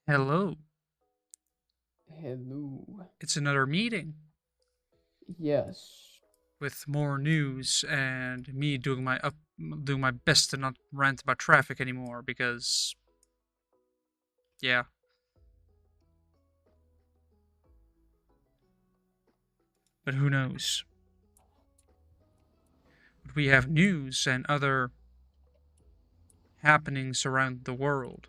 Hello. Hello. It's another meeting Yes. with more news and me doing my best to not rant about traffic anymore because yeah, but who knows. But we have news and other happenings around the world,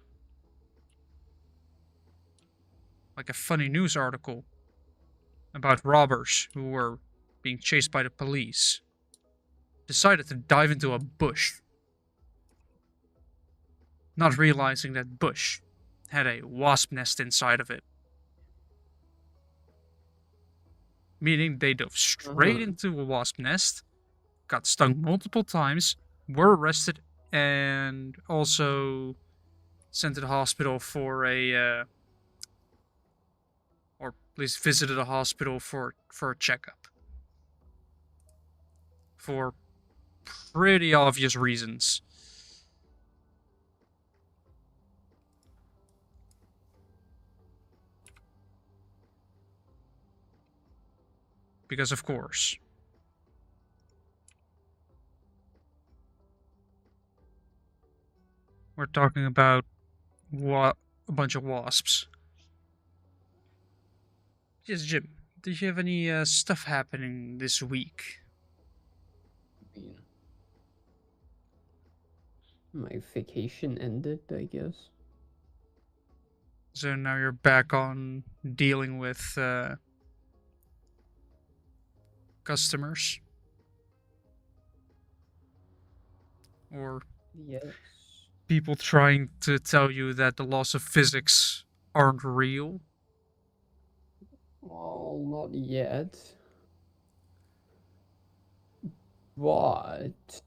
like a funny news article about robbers who were being chased by the police decided to dive into a bush, not realizing that bush had a wasp nest inside of it, meaning they dove straight Uh-huh. into a wasp nest, got stung multiple times, were arrested, and also sent to the hospital for or at least visited a hospital for a checkup for pretty obvious reasons. Because of course, we're talking about a bunch of wasps. Yes, Jim. Did you have any stuff happening this week? I mean, my vacation ended, I guess. So now you're back on dealing with customers or Yes. people trying to tell you that the laws of physics aren't real. Well, not yet. But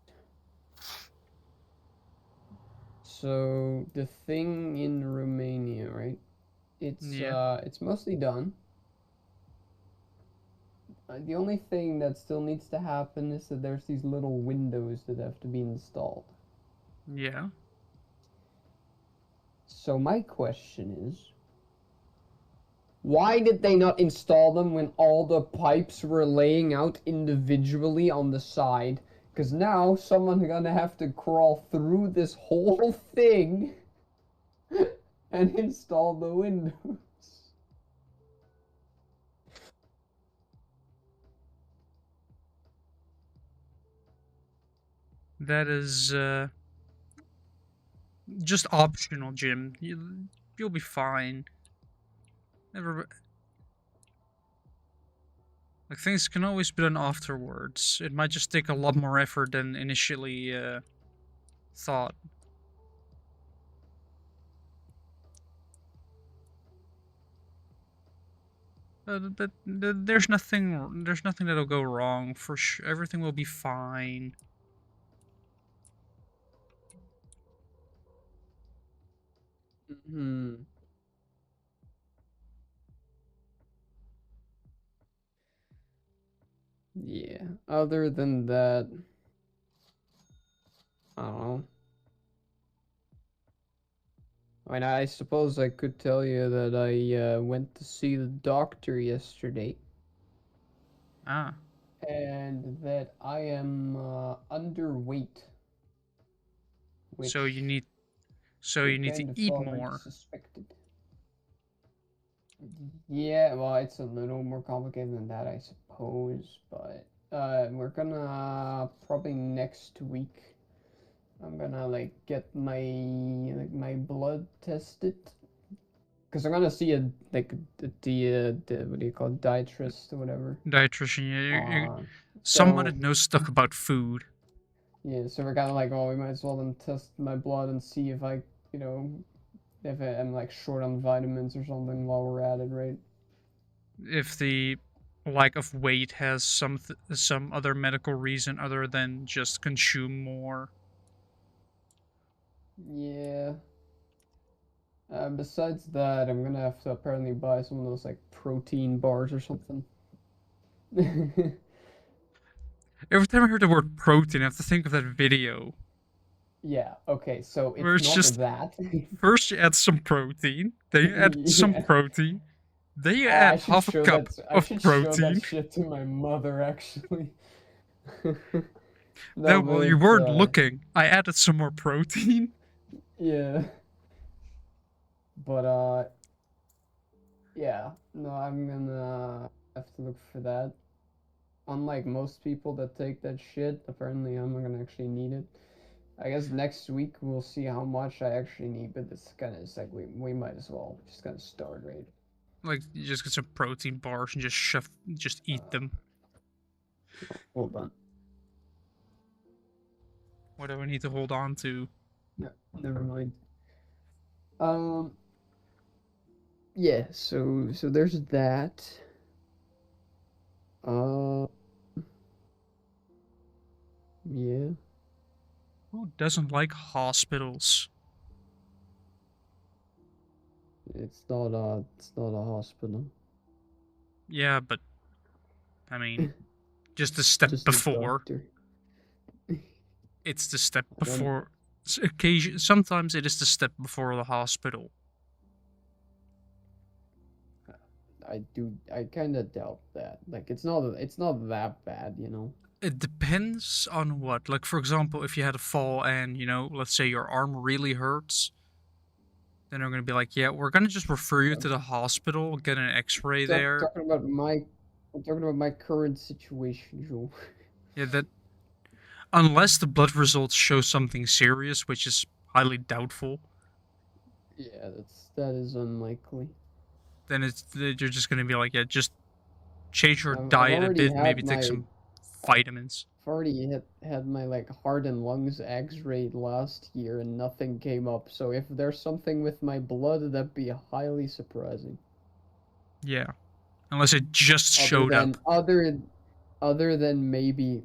so the thing in Romania, right? Yeah. It's mostly done. The only thing that still needs to happen is that there's these little windows that have to be installed. Yeah. So my question is, why did they not install them when all the pipes were laying out individually on the side? Because now someone's gonna have to crawl through this whole thing and install the windows. That is just optional, Jim. You'll be fine. Never, like things can always be done afterwards. It might just take a lot more effort than initially thought. But there's nothing that'll go wrong for sure. Everything will be fine. Hmm. Yeah. Other than that, I don't know. I mean, I suppose I could tell you that I went to see the doctor yesterday, Ah, and that I am underweight, so you which need so I you need to kind of eat already more. suspected. Yeah, well, it's a little more complicated than that, I suppose, but we're gonna probably next week. I'm gonna like get my blood tested because I'm gonna see a like the what do you call it, dietitian or whatever. Dietitian, Uh, someone that so knows stuff about food. yeah, so we're kind of like, oh, we might as well then test my blood and see if I, you know, if I'm like short on vitamins or something while we're at it, right? If the lack of weight has some other medical reason other than just consume more. Yeah. Besides that, I'm gonna have to apparently buy some of those like protein bars or something. Every time I hear the word protein, I have to think of that video Yeah, okay, so where it's it's not just that. first you add some protein, then you add some Yeah. protein, then you I add should half a show cup that. I of should show that protein. shit to my mother, actually. No, Then but while you it's weren't looking, I added some more protein. yeah. But yeah. No, I'm gonna have to look for that. Unlike most people that take that shit, apparently I'm not gonna actually need it. I guess next week we'll see how much I actually need, but it's like we might as well just gonna start right. Like you just get some protein bars and just eat Uh, them. Hold on. What do I need to hold on to? No, never mind. Um, yeah. So there's that. Uh, yeah. Who doesn't like hospitals? It's not a hospital. Yeah, but I mean, just the step Just a before. doctor. It's the step I don't. before. Occasion sometimes it is the step before the hospital. I do. I kind of doubt that. Like, it's not that bad, you know. It depends on what. Like for example, if you had a fall and let's say your arm really hurts, then they're gonna be like, yeah, we're gonna just refer you to I'm the hospital, get an X-ray there. talking about my. I'm talking about my current situation, Joel. Yeah, that unless the blood results show something serious, which is highly doubtful, Yeah, that is unlikely. then you're just gonna be like, yeah, just change your I've diet a already bit, maybe had take my some I've vitamins. already had my like heart and lungs X-rayed last year and nothing came up. So if there's something with my blood, that'd be highly surprising. Yeah, unless it just Other showed up. than other other than maybe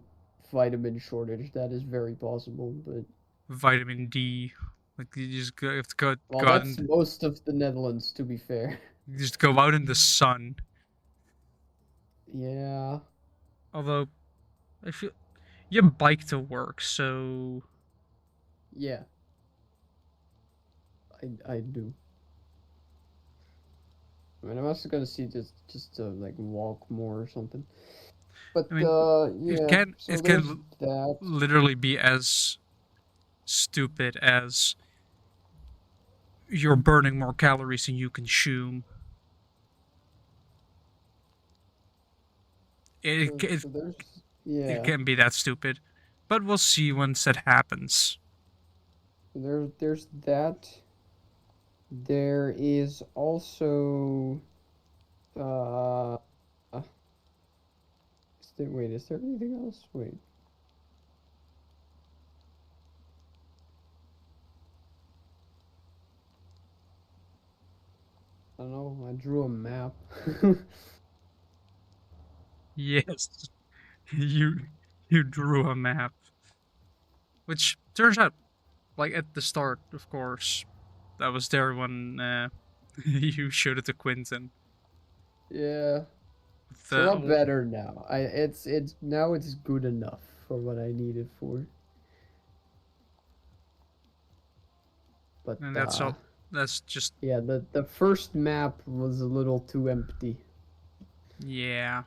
vitamin shortage, that is very possible. But Vitamin D. Like you just go, you have to well, go out that's and most of the Netherlands, to be fair. just go out in the sun. Yeah, Although I feel you bike to work, so yeah, I do. I mean, I'm also gonna see just to like walk more or something. But I mean, it yeah. can So it there's can that. literally be as stupid as you're burning more calories than you consume. It So it, so there's it yeah. can be that stupid, but we'll see once that happens. There's that. There is also uh is there anything else? Wait. I don't know. I drew a map. Yes, you you drew a map, which turns out, like at the start, of course, that was there when you showed it to Quentin. Yeah. It's a lot The better now. It's now it's good enough for what I need it for. But and that's all. That's just yeah, the first map was a little too empty. yeah,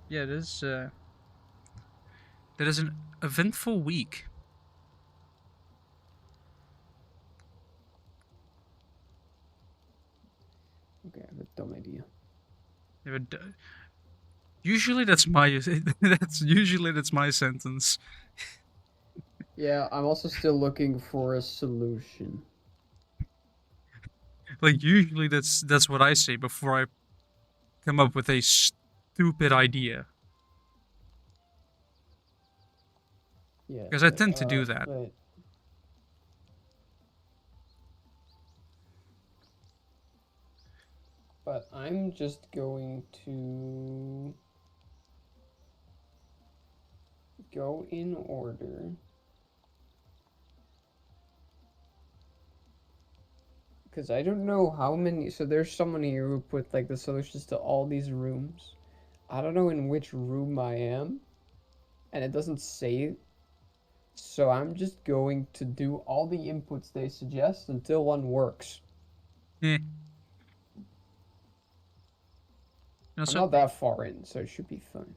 yeah. It is. That is an eventful week. Okay, I have a dumb idea. Yeah, but, usually that's my that's my sentence. Yeah, I'm also still looking for a solution. Like usually that's what I say before I come up with a stupid idea Yeah, because I tend to do that. but I'm just going to go in order because I don't know how many. So there's someone here who put like the solutions to all these rooms. I don't know in which room I am, and it doesn't say. So I'm just going to do all the inputs they suggest until one works. Eh. I'm Also, not that far in, so it should be fun.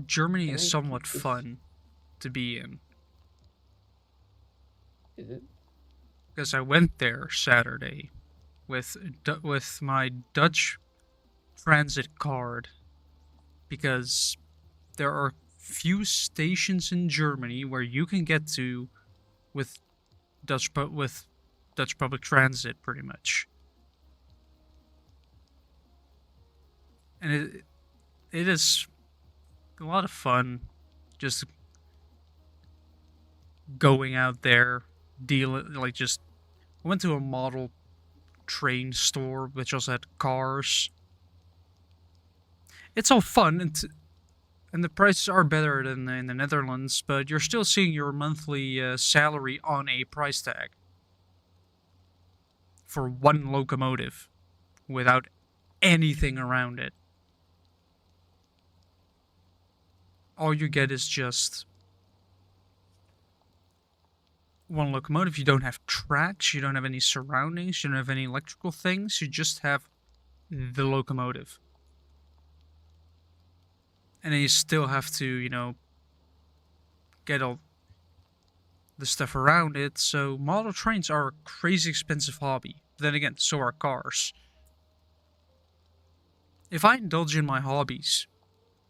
Germany Can is I keep somewhat this? fun to be in Is it? because I went there Saturday with my Dutch transit card because there are few stations in Germany where you can get to with with Dutch public transit pretty much. And it is a lot of fun just going out there dealing like just I went to a model train store which also had cars. It's all fun and the prices are better than in the Netherlands, but you're still seeing your monthly salary on a price tag for one locomotive without anything around it. All you get is just one locomotive. You don't have tracks, you don't have any surroundings, you don't have any electrical things, you just have the locomotive. And then you still have to, get all the stuff around it. So model trains are a crazy expensive hobby. Then again, so are cars. If I indulge in my hobbies,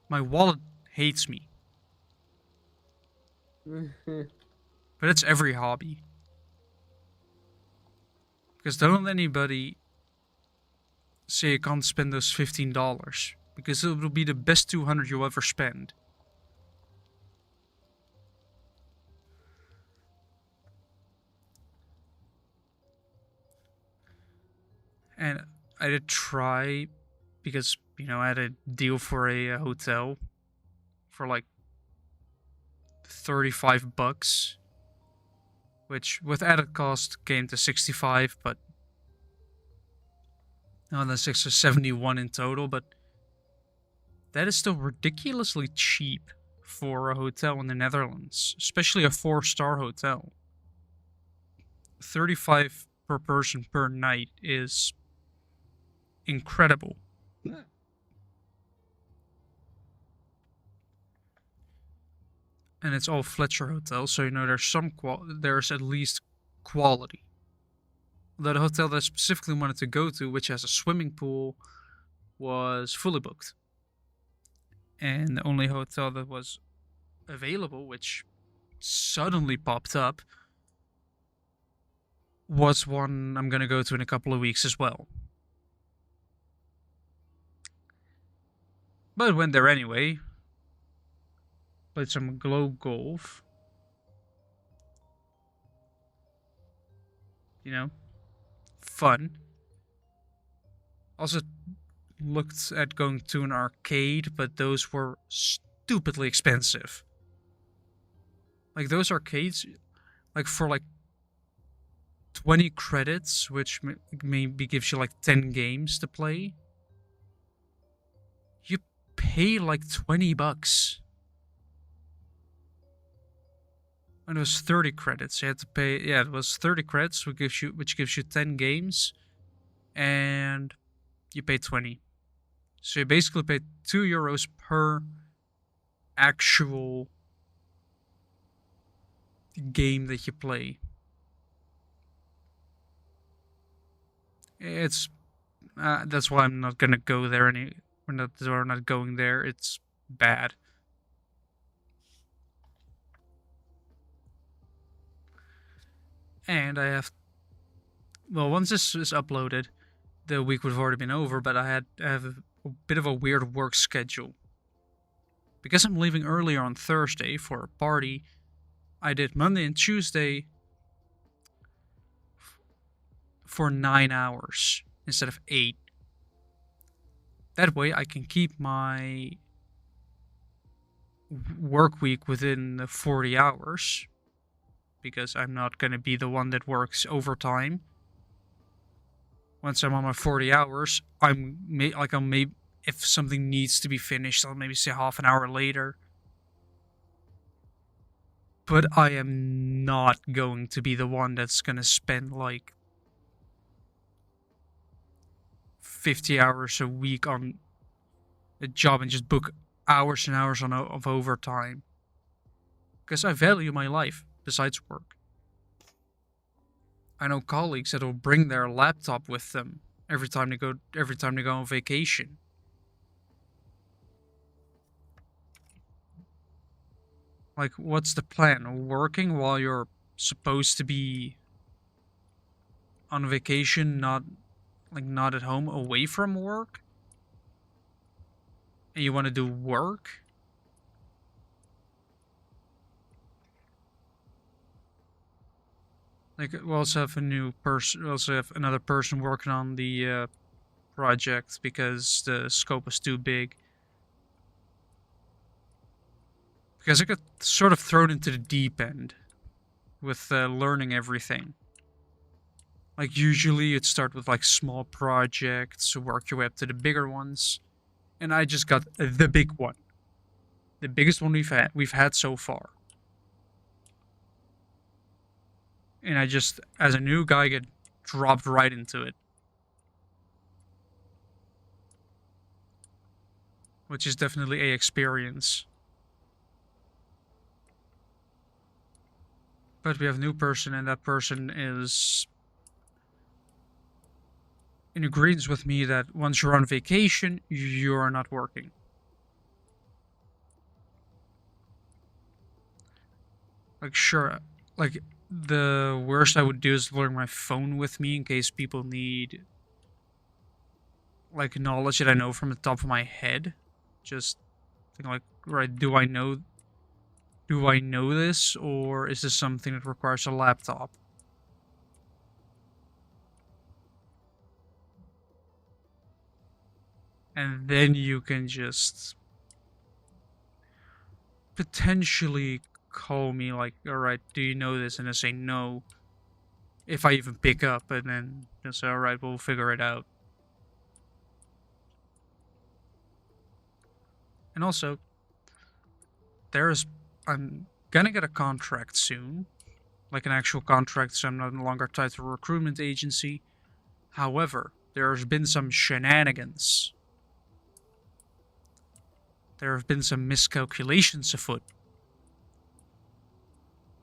my wallet hates me. But it's every hobby. Because don't let anybody say you can't spend those $15. Because it will be the best 200 you'll ever spend. And I did try because, I had a deal for a hotel for like $35, which with added cost came to 65, but no, that's 671 in total, but that is still ridiculously cheap for a hotel in the Netherlands, especially a 4-star hotel. 35 per person per night is incredible. And it's all Fletcher hotels, so there's at least quality. The hotel that I specifically wanted to go to, which has a swimming pool, was fully booked. And the only hotel that was available, which suddenly popped up, was one I'm gonna go to in a couple of weeks as well. But went there anyway. Played some globe golf. You know, fun. Also looked at going to an arcade, but those were stupidly expensive. Like those arcades, like for like 20 credits, which maybe gives you like 10 games to play, you pay like $20. And it was 30 credits. You had to pay, yeah, it was 30 credits, which gives you 10 games, and you pay 20. So you basically pay €2 per actual game that you play. It's that's why I'm not gonna go there any. We're not going there. It's bad. And I have well, once this is uploaded, the week would have already been over. But I have a bit of a weird work schedule because I'm leaving earlier on Thursday for a party. I did Monday and Tuesday for 9 hours instead of 8. That way, I can keep my work week within the 40 hours. because I'm not going to be the one that works overtime. Once I'm on my 40 hours, I'm maybe if something needs to be finished, I'll maybe say half an hour later. But I am not going to be the one that's going to spend like 50 hours a week on a job and just book hours and hours of overtime. Because I value my life besides work. I know colleagues that will bring their laptop with them every time they go on vacation. Like, what's the plan? Working while you're supposed to be on vacation, not at home, away from work, and you want to do work? Like, we also have a new person. We also have another person working on the project because the scope was too big. Because I got sort of thrown into the deep end with learning everything. Like usually you'd start with like small projects, work your way up to the bigger ones, and I just got the big one, the biggest one we've had so far. And I just, as a new guy, get dropped right into it, which is definitely a experience. But we have a new person, and that person is in agreement with me that once you're on vacation, you're not working. Like, sure, like the worst I would do is bring my phone with me in case people need like knowledge that I know from the top of my head. Just think like, right, do I know this, or is this something that requires a laptop? And then you can just potentially call me like, all right, do you know this? And I say no, if I even pick up, and then they'll say, all right, we'll figure it out. And also, there's I'm gonna get a contract soon, like an actual contract, so I'm no longer tied to a recruitment agency. However, there's been some shenanigans. There have been some miscalculations afoot.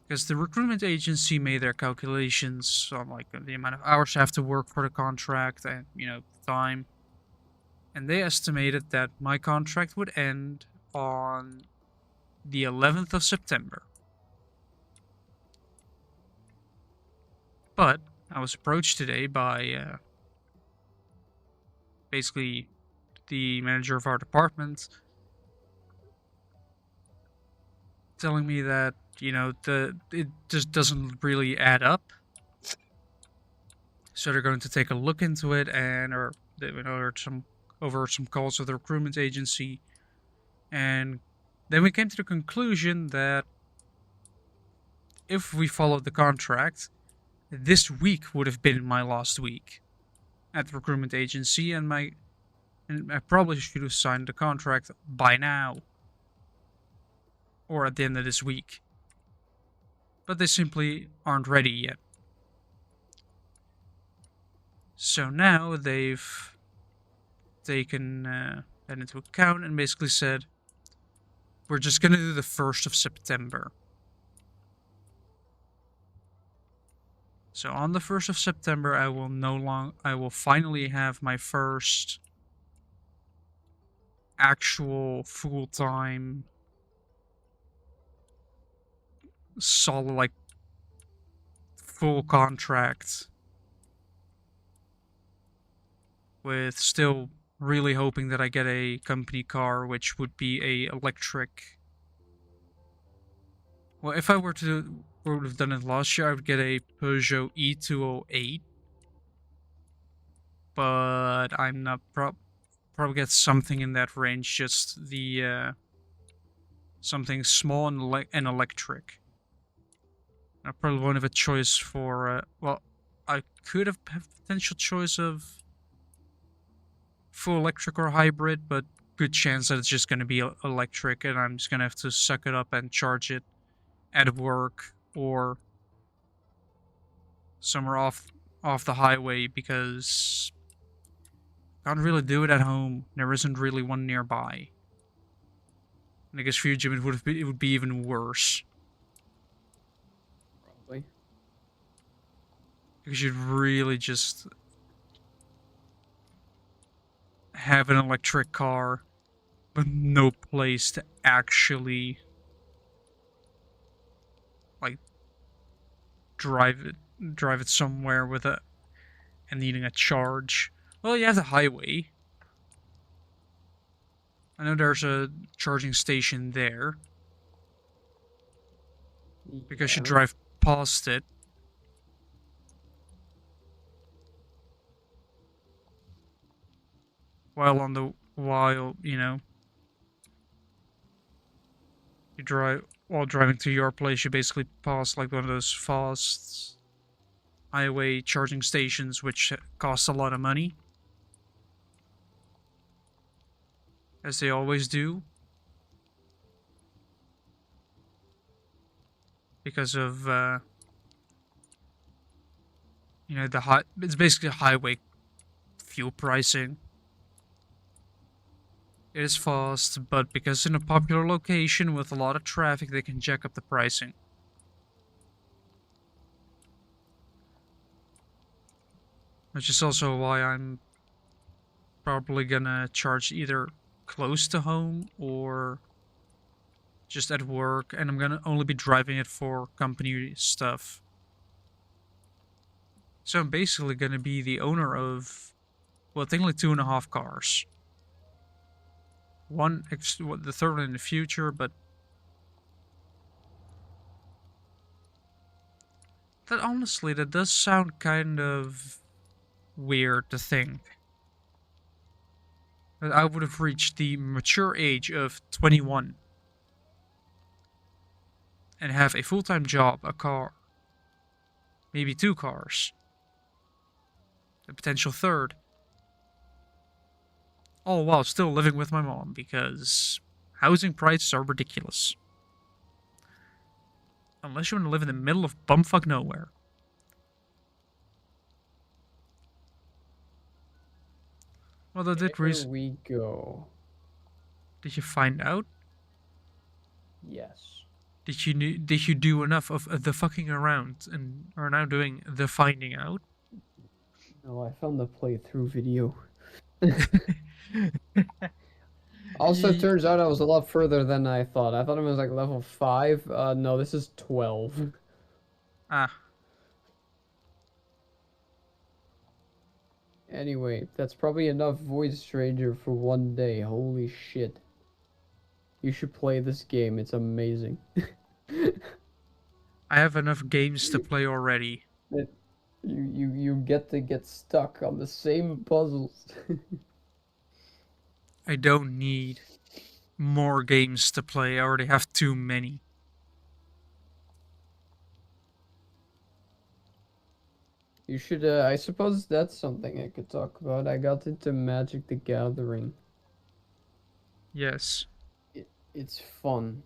Because the recruitment agency made their calculations on like the amount of hours I have to work for the contract and time, and they estimated that my contract would end on the 11th of September. But I was approached today by basically the manager of our department, telling me that it just doesn't really add up. So they're going to take a look into it, and or they went over some calls with the recruitment agency, and then we came to the conclusion that if we followed the contract, this week would have been my last week at the recruitment agency, and I probably should have signed the contract by now or at the end of this week. But they simply aren't ready yet. So now they've taken that into account and basically said, we're just going to do the 1st of September. So on the 1st of September, I will finally have my first actual full-time solid, like, full contract, with still really hoping that I get a company car, which would be a electric. Well, if I would have done it last year, I would get a Peugeot E208, but I'm not probably get something in that range, just the something small and electric. I probably won't have a choice for. Well, I could have potential choice of full electric or hybrid, but good chance that it's just going to be electric, and I'm just going to have to suck it up and charge it at work or somewhere off the highway because I can't really do it at home. There isn't really one nearby. And I guess for you, Jim, it would be even worse Probably. because you'd really just have an electric car but no place to actually like drive it somewhere with a and needing a charge. Well, you have the highway. I know there's a charging station there because you Yeah. drive past it while you drive while driving to your place. You basically pass like one of those fast highway charging stations, which cost a lot of money, as they always do, because of the high. It's basically highway fuel pricing. It is fast, but because in a popular location with a lot of traffic, they can jack up the pricing. Which is also why I'm probably gonna charge either close to home or just at work, and I'm gonna only be driving it for company stuff. So I'm basically gonna be the owner of, well, technically two and a half cars. The third one in the future, but that does sound kind of weird to think. That I would have reached the mature age of 21 and have a full time job, a car, maybe two cars, a potential third, all while still living with my mom because housing prices are ridiculous. Unless you want to live in the middle of bumfuck nowhere. Although Here we go. did you find out? Yes. Did you do enough of the fucking around and are now doing the finding out? No, I found the playthrough video. Also, turns out I was a lot further than I thought. I thought it was like level 5. No, this is 12. Ah, Anyway, that's probably enough Void Stranger for one day. Holy shit. You should play this game. It's amazing. I have enough games to play already. It, you get stuck on the same puzzles. I don't need more games to play. I already have too many. You should, I suppose that's something I could talk about. I got into Magic the Gathering. Yes. It's fun.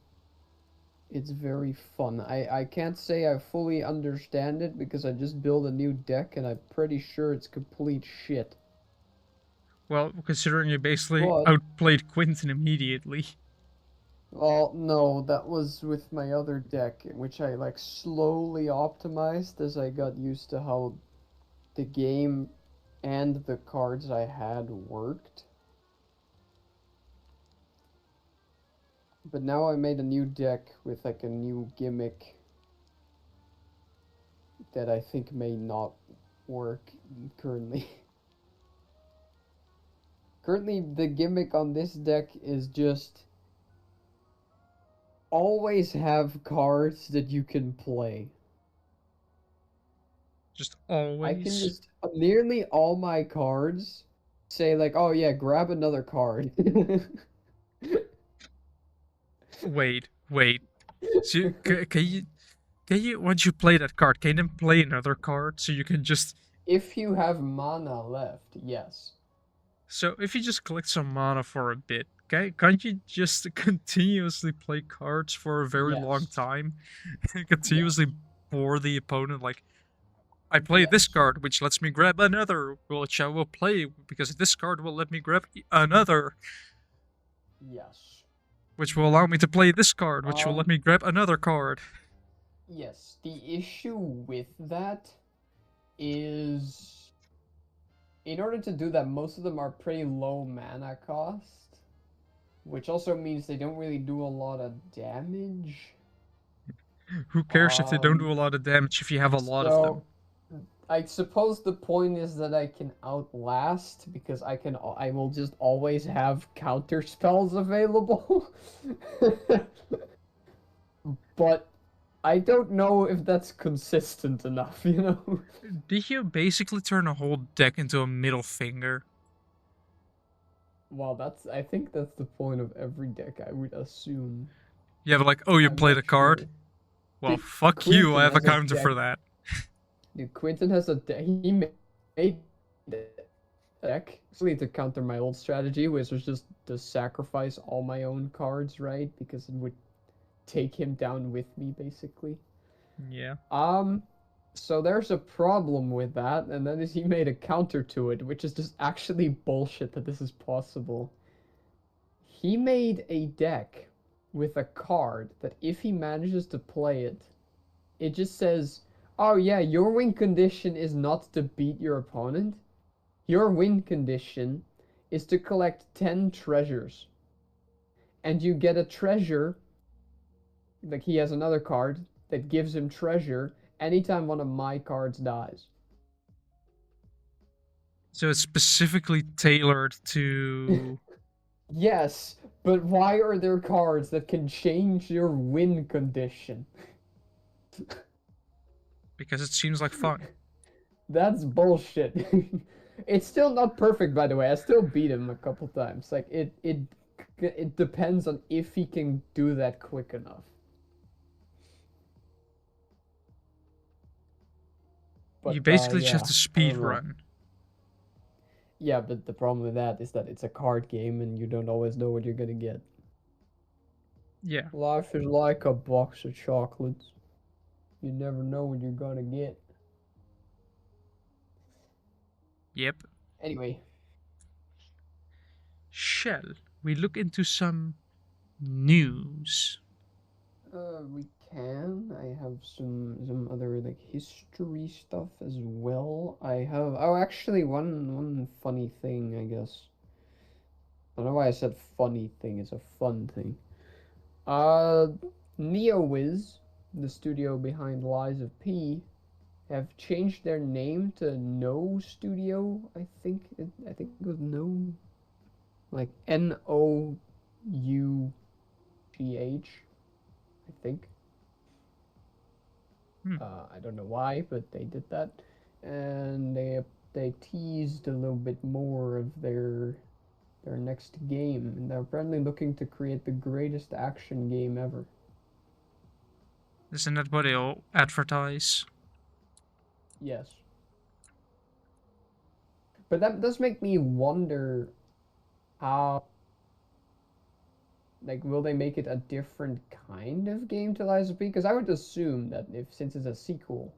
It's very fun. I can't say I fully understand it because I just built a new deck and I'm pretty sure it's complete shit. Well, considering you basically But, outplayed Quinton immediately. well, no, that was with my other deck, which I like slowly optimized as I got used to how the game and the cards I had worked. But now I made a new deck with like a new gimmick that I think may not work currently. Currently, the gimmick on this deck is just always have cards that you can play. Just I can always. just nearly all my cards say like, "Oh yeah, grab another card." Wait. So, can you? Can you, once you play that card, can you then play another card so you can just. If you have mana left, yes. So if you just collect some mana for a bit, can't you just continuously play cards for a very long Yes. time? Yes. Continuously bore the opponent, like, I play this Yes. card, which lets me grab another, which I will play because this card will let me grab another, Yes. which will allow me to play this card, which will let Um, me grab another card. yes. The issue with that is in order to do that, most of them are pretty low mana cost, which also means they don't really do a lot of damage. Who cares if they don't Um, do a lot of damage if you have a lot of them? so I suppose the point is that I can outlast because I will just always have counter spells available. But I don't know if that's consistent enough, you know? Did you basically turn a whole deck into a middle finger? Well, that's I think that's the point of every deck, I would assume. You have like, oh, you I'm played not a card? sure. Well, Dude, fuck you, I Quinton have a has a counter deck. for that. Dude, Quinton has a deck. He made a deck actually to counter my old strategy, which was just to sacrifice all my own cards, right? Because it would take him down with me, basically. Yeah. Um, so there's a problem with that, and that is he made a counter to it, which is just actually bullshit that this is possible. He made a deck with a card that if he manages to play it, it just says, "Oh yeah, your win condition is not to beat your opponent. Your win condition is to collect 10 treasures." And you get a treasure, like he has another card that gives him treasure anytime one of my cards dies. So it's specifically tailored to. Yes, but why are there cards that can change your win condition? Because it seems like fun. That's bullshit. It's still not perfect, by the way. I still beat him a couple times. Like it depends on if he can do that quick enough. You But basically just have yeah, to I speed don't know. run. Yeah, but the problem with that is that it's a card game and you don't always know what you're gonna get. Yeah. Life is like a box of chocolates. You never know what you're gonna get. Yep. Anyway, Shall we look into some news? we can. I have some other like history stuff as well. I have actually one funny thing, I guess. I don't know why I said funny thing. It's a fun thing. Uh, NeoWiz, the studio behind Lies of P, have changed their name to No Studio. I think it was No, like NOUGH. I think. Hmm. I don't know why, but they did that, and they teased a little bit more of their next game, and they're apparently looking to create the greatest action game ever. Isn't that what they'll advertise? Yes, but that does make me wonder how like will they make it a different kind of game to Lies of P? Because I would assume that if since it's a sequel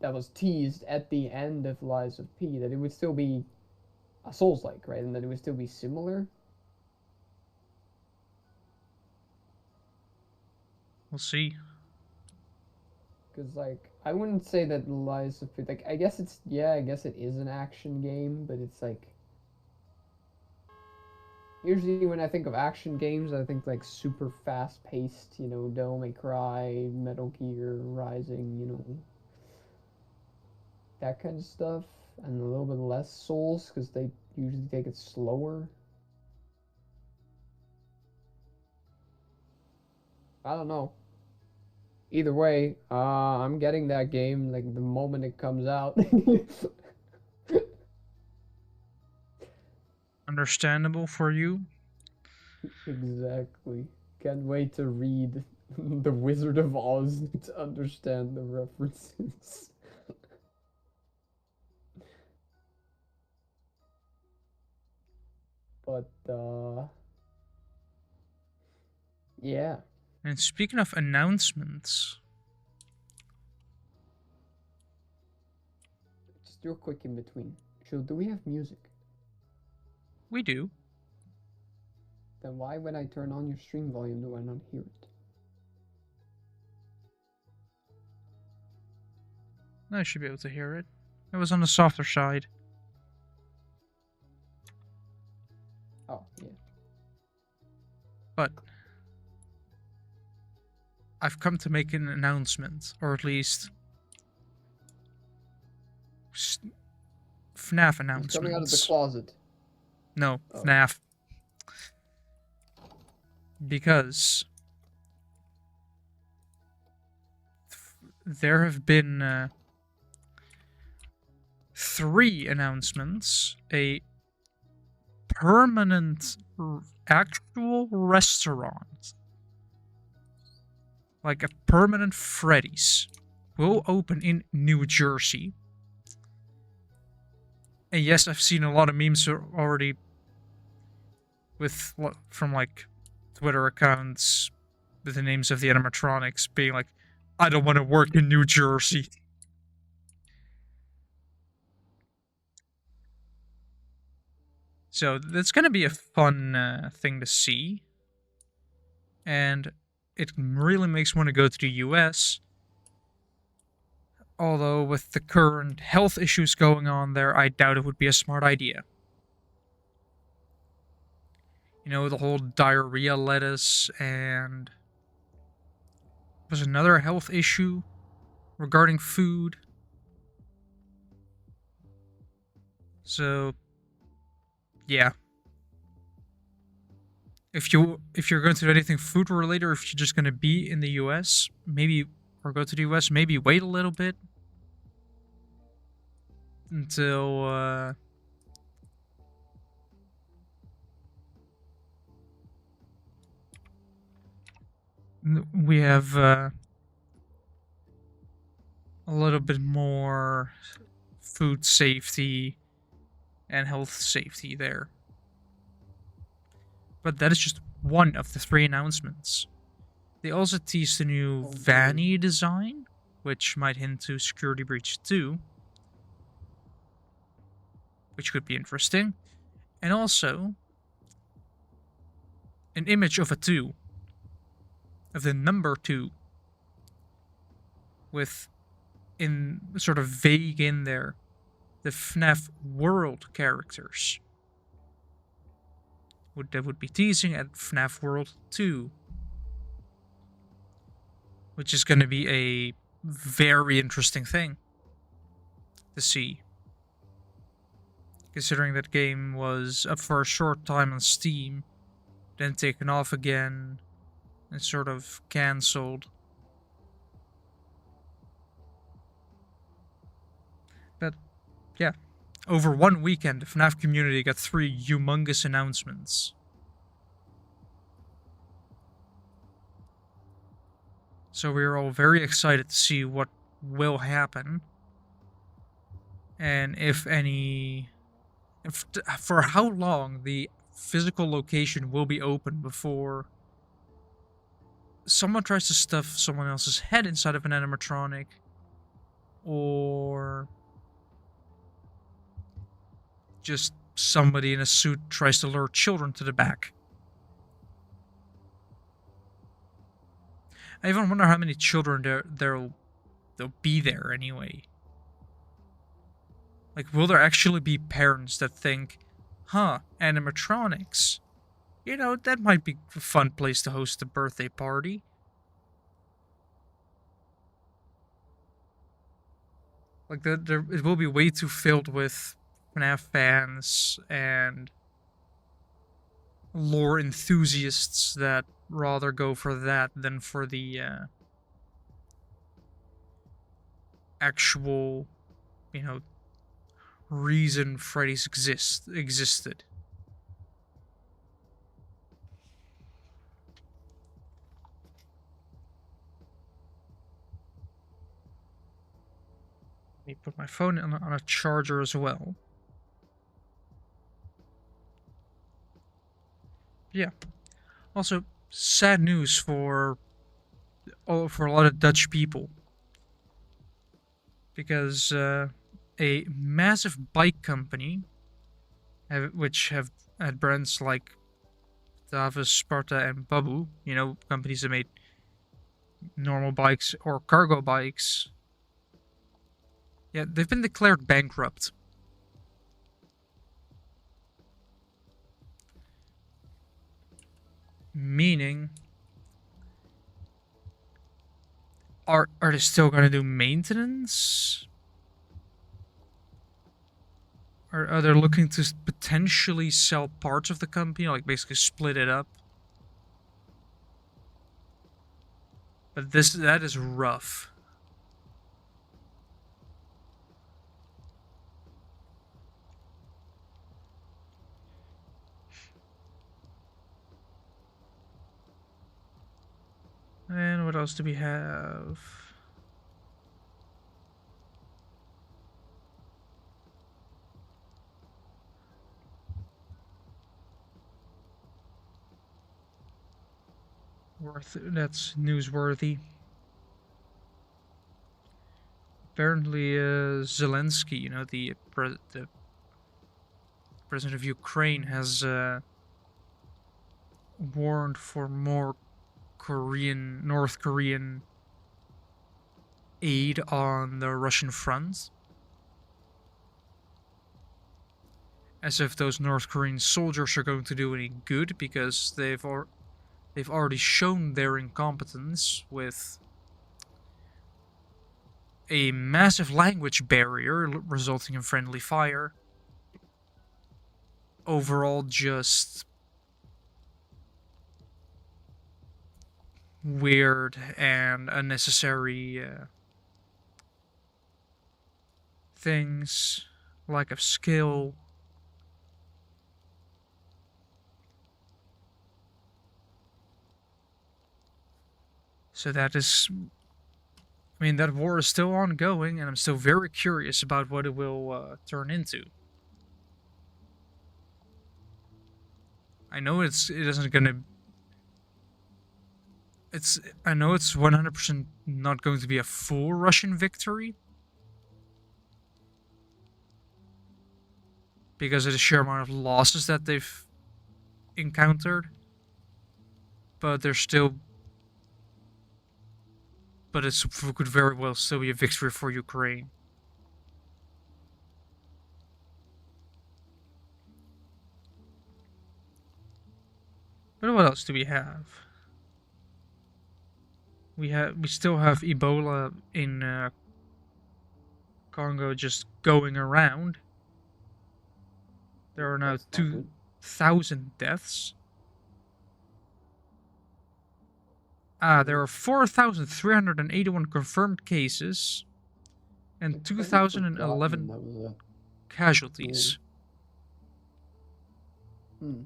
that was teased at the end of Lies of P, that it would still be a Souls-like, right, and that it would still be similar. We'll see. Because like I wouldn't say that Lies of P, like I guess it's yeah, I guess it is an action game, but it's like usually when I think of action games, I think like super fast paced, Devil May Cry, Metal Gear Rising, that kind of stuff, and a little bit less Souls because they usually take it slower. I don't know. Either way, I'm getting that game like the moment it comes out. Understandable for you. Exactly. Can't wait to read. the Wizard of Oz to understand the references. But yeah, And speaking of announcements, just real quick in between. So, do we have music? we do. Then why when I turn on your stream volume do I not hear it? I should be able to hear it. It was on the softer side. Oh, yeah. But I've come to make an announcement, or at least FNAF He's coming out of the announcements. closet. No, Oh. FNAF. Because there have been 3 announcements. A permanent actual restaurant, like a permanent Freddy's, will open in New Jersey. And yes, I've seen a lot of memes already from like Twitter accounts with the names of the animatronics being like, I don't want to work in New Jersey. So that's going to be a fun thing to see. And it really makes me want to go to the US. Although, with the current health issues going on there, I doubt it would be a smart idea. You know, the whole diarrhea lettuce, and was another health issue regarding food. So, yeah. If you're going to do anything food related, or if you're just going to be in the US, maybe, or go to the US, maybe wait a little bit until we have a little bit more food safety and health safety there. But that is just one of the 3 announcements. They also teased a new Vanny design, which might hint to Security Breach 2, which could be interesting. And also an image of a 2, of the number 2, with, in sort of vague in there, the FNAF World characters. That would be teasing at FNAF World 2, which is going to be a very interesting thing to see. Considering that game was up for a short time on Steam, then taken off again, and sort of cancelled. But, yeah. Over one weekend, the FNAF community got 3 humongous announcements. So we are all very excited to see what will happen. And for how long the physical location will be open before someone tries to stuff someone else's head inside of an animatronic, or just somebody in a suit tries to lure children to the back. I even wonder how many children there'll be there anyway. Like, will there actually be parents that think, animatronics, you know, that might be a fun place to host a birthday party? Like, it will be way too filled with FNAF fans and lore enthusiasts that rather go for that than for the actual, you know, reason Freddy's existed. Let me put my phone on a charger as well. Yeah. Also, sad news for a lot of Dutch people because a massive bike company, which have had brands like Davis, Sparta, and Babu, companies that made normal bikes or cargo bikes. Yeah, they've been declared bankrupt. Meaning, are they still going to do maintenance? Or are they looking to potentially sell parts of the company, like basically split it up? But that is rough. And what else do we have? That's newsworthy. Apparently, Zelensky, the president of Ukraine, has warned for more North Korean aid on the Russian front, as if those North Korean soldiers are going to do any good because they've already shown their incompetence with a massive language barrier resulting in friendly fire. Overall, just weird and unnecessary things, lack of skill. So that is, I mean, that war is still ongoing, and I'm still very curious about what it will turn into. I know it isn't gonna. I know it's 100% not going to be a full Russian victory because of the sheer amount of losses that they've encountered. But there's still, but it could very well still be a victory for Ukraine. But what else do we have? We still have Ebola in Congo just going around. There are now That's not good. 2,000 deaths. There are 4,381 confirmed cases and I'd kind of forgotten 2,011 that was a yeah. casualties. Hmm.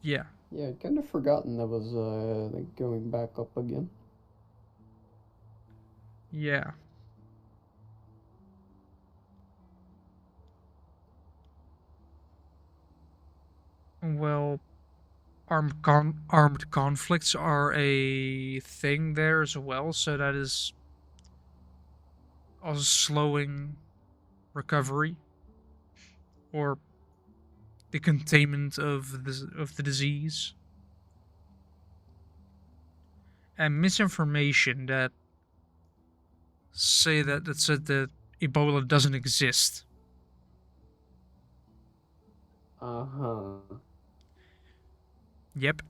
Yeah, Yeah, I'd kind of forgotten that was like going back up again. yeah. Well, armed conflicts are a thing there as well, so that is also slowing recovery or the containment of the disease. And misinformation that said that Ebola doesn't exist. Uh huh. Yep.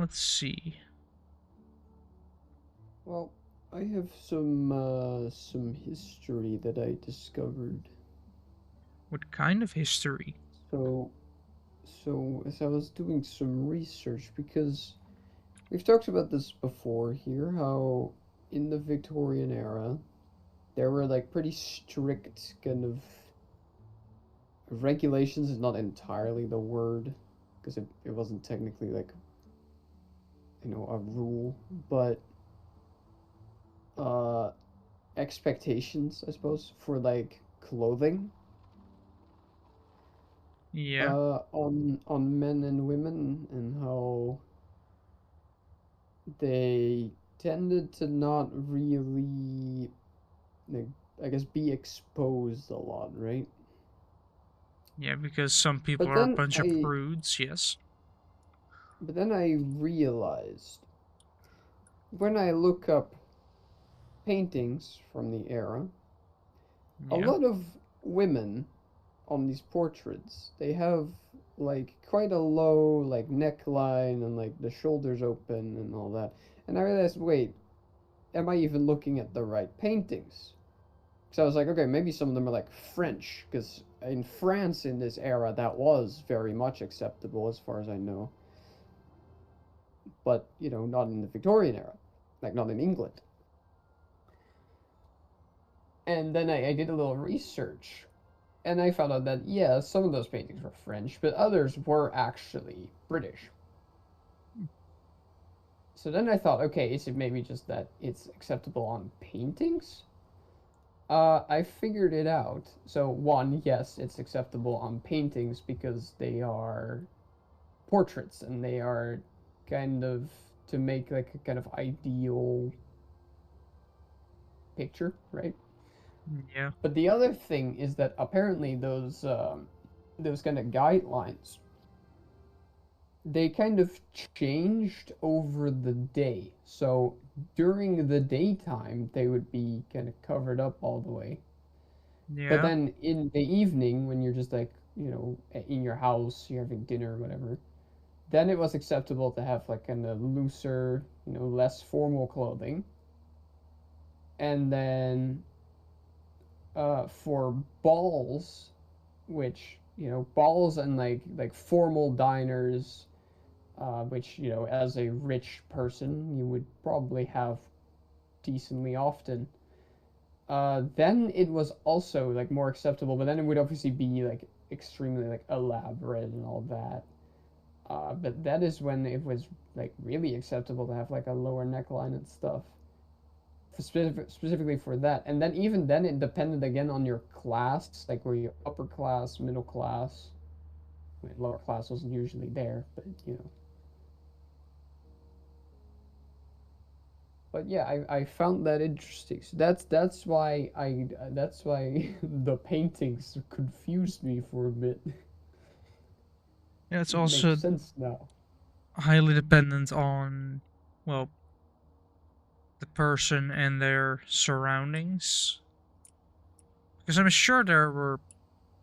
Let's see. Well, I have some history that I discovered. What kind of history? So so as I was doing some research, because we've talked about this before here, how in the Victorian era there were like pretty strict kind of regulations. Is not entirely the word because it wasn't technically like a rule, but uh expectations, I suppose, for like clothing Yeah. on men and women, and how they tended to not really, like, I guess, be exposed a lot, right? Yeah, because some people But are a then bunch of I prudes, yes. but then I realized when I look up paintings from the era, a Yeah. lot of women on these portraits, they have like quite a low like neckline and like the shoulders open and all that. And I realized, wait, am I even looking at the right paintings? So I was like, okay, maybe some of them are like French, because in France in this era that was very much acceptable as far as I know, but not in the Victorian era, like not in England. And then I did a little research, and I found out that yeah, some of those paintings were French, but others were actually British. So then I thought, okay, is it maybe just that it's acceptable on paintings? I figured it out. So one, yes, it's acceptable on paintings because they are portraits and they are kind of to make like a kind of ideal picture, right? Yeah. But the other thing is that apparently those kind of guidelines, they kind of changed over the day. So during the daytime, they would be kind of covered up all the way. But Yeah. then in the evening, when you're just like, in your house, you're having dinner or whatever, then it was acceptable to have like kind of looser, less formal clothing. And then for balls, which, balls and like formal diners, which, as a rich person, you would probably have decently often. Then it was also like more acceptable, but then it would obviously be like extremely like elaborate and all that. But that is when it was like really acceptable to have like a lower neckline and stuff, specifically for that. And then even then, it depended again on your class, like were you upper class, middle class. I mean, lower class wasn't usually there, but But yeah, I found that interesting. So that's why the paintings confused me for a bit. Yeah, it's It makes also sense now. highly dependent on, well, the person and their surroundings. Because I'm sure there were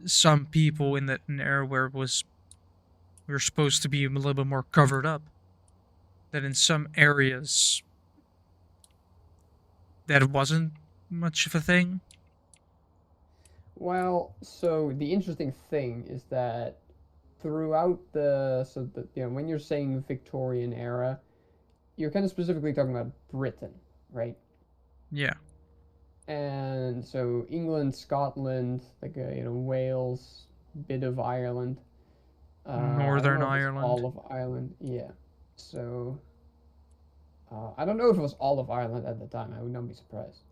some people in that era where it was we were supposed to be a little bit more covered up. That in some areas that wasn't much of a thing. Well, so the interesting thing is that throughout the so the when you're saying Victorian era, you're kind of specifically talking about Britain, right? Yeah, And so England, Scotland, like Wales, bit of Ireland. I don't Northern know if it's Ireland. all of Ireland. Yeah. So I don't know if it was all of Ireland at the time. I would not be surprised.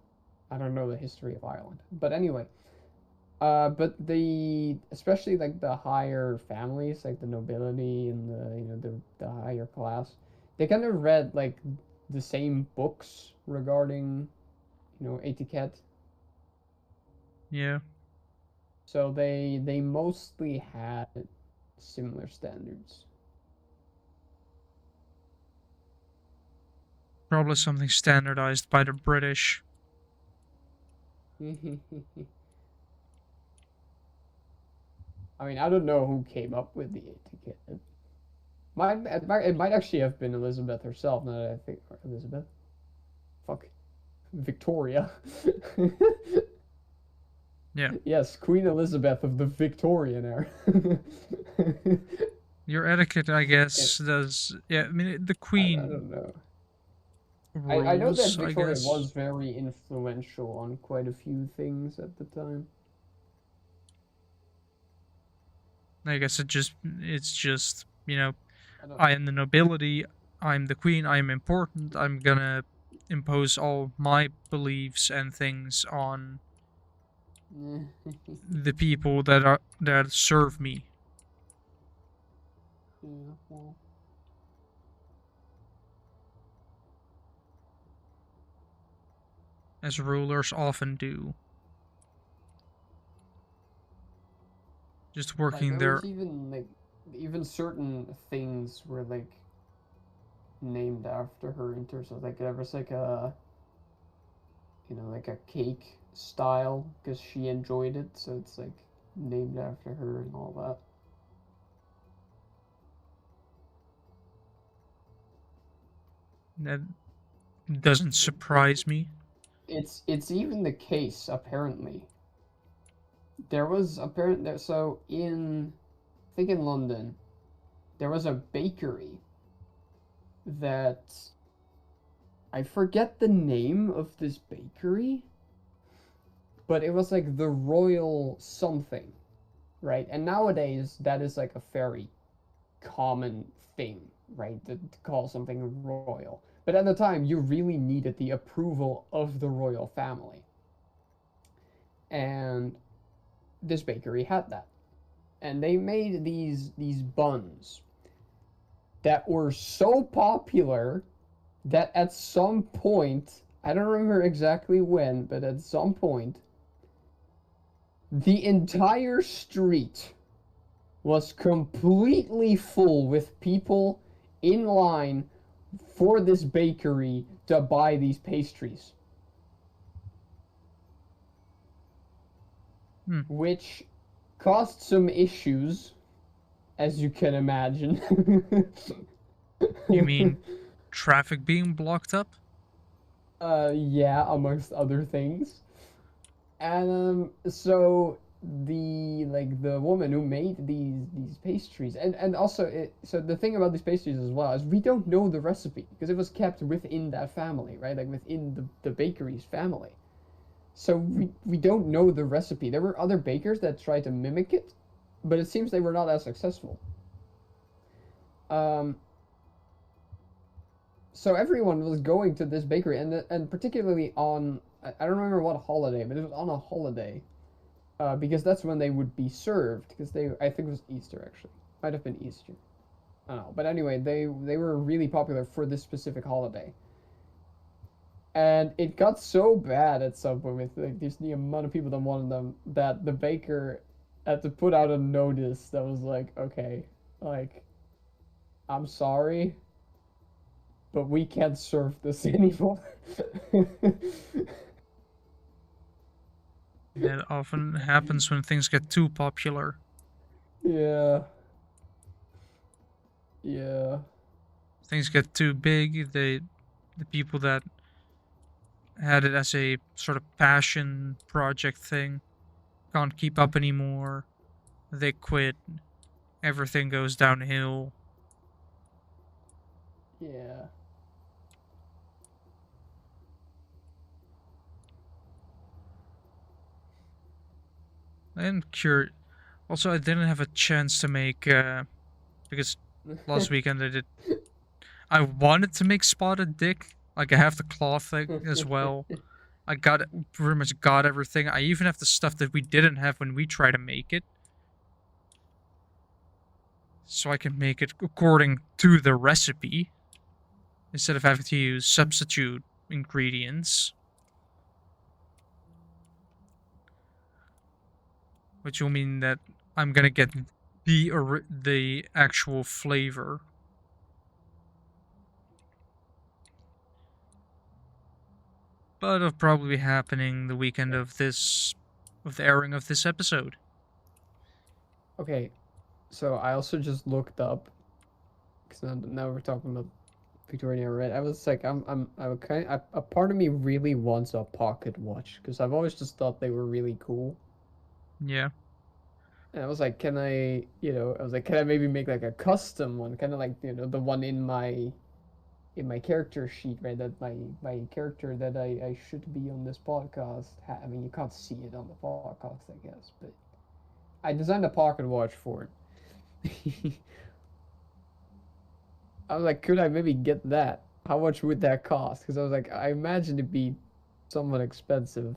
I don't know the history of Ireland, but anyway. But especially like the higher families, like the nobility and the higher class, they kind of read like the same books regarding etiquette. Yeah, So they mostly had similar standards. probably something standardized by the British. I mean, I don't know who came up with the etiquette. It might actually have been Elizabeth herself. Now that I think, or Elizabeth, fuck, Victoria. Yeah, Yes, Queen Elizabeth of the Victorian era. your etiquette, I And guess, does. Yeah, I mean the I Queen. don't know. I know that rules, I Victoria guess. was very influential on quite a few things at the time. I guess it's just, I don't. I am the nobility, I'm the queen, I'm important, I'm gonna impose all my beliefs and things on the people that serve me, Yeah, well, as rulers often do. Just like working there their was even like even certain things were like named after her in terms of like there was like a like a cake style because she enjoyed it, so it's like named after her and all that. that doesn't surprise me. It's even the case apparently. There was apparent there so in I think in London there was a bakery that I forget the name of this bakery, but it was like the Royal something, right? And nowadays that is like a very common thing, right? To call something royal. But at the time, you really needed the approval of the royal family. And this bakery had that. And they made these buns that were so popular that at some point, I don't remember exactly when, but at some point, the entire street was completely full with people in line for this bakery to buy these pastries, Hmm. which caused some issues, as you can imagine. You mean traffic being blocked up? Yeah, amongst other things. And so the woman who made these pastries, and also so the thing about these pastries as well is we don't know the recipe because it was kept within that family, right? Like within the bakery's family. So we don't know the recipe. There were other bakers that tried to mimic it, but it seems they were not as successful. Um, so everyone was going to this bakery, and particularly on I don't remember what holiday, but it was on a holiday because that's when they would be served. Because they I think it was Easter actually, might have been Easter. I don't know, but anyway, they were really popular for this specific holiday. And it got so bad at some point with like just the amount of people that wanted them that the baker had to put out a notice that was like, okay, like I'm sorry, but we can't serve this anymore. That often happens when things get too popular. Yeah, yeah, Things get too big. The people that had it as a sort of passion project thing can't keep up anymore. They quit. Everything goes downhill. yeah. I'm curious. Also, I didn't have a chance to make because last weekend I did. I wanted to make spotted dick. Like I have the cloth thing as well. I got pretty much got everything. I even have the stuff that we didn't have when we try to make it, so I can make it according to the recipe instead of having to use substitute ingredients, which will mean that I'm gonna get the actual flavor. But it'll probably be happening the weekend of the airing of this episode. Okay, so I also just looked up because now we're talking about Victoria, right? I was like, I kind a part of me really wants a pocket watch because I've always just thought they were really cool. Yeah, And I was like, can I, I was like, can I maybe make like a custom one, kind of like the one in my in my character sheet, right? That my character that I should be on this podcast. I mean, you can't see it on the podcast, I guess, but I designed a pocket watch for it. I was like, could I maybe get that? How much would that cost? Because I was like, I imagine it'd be somewhat expensive.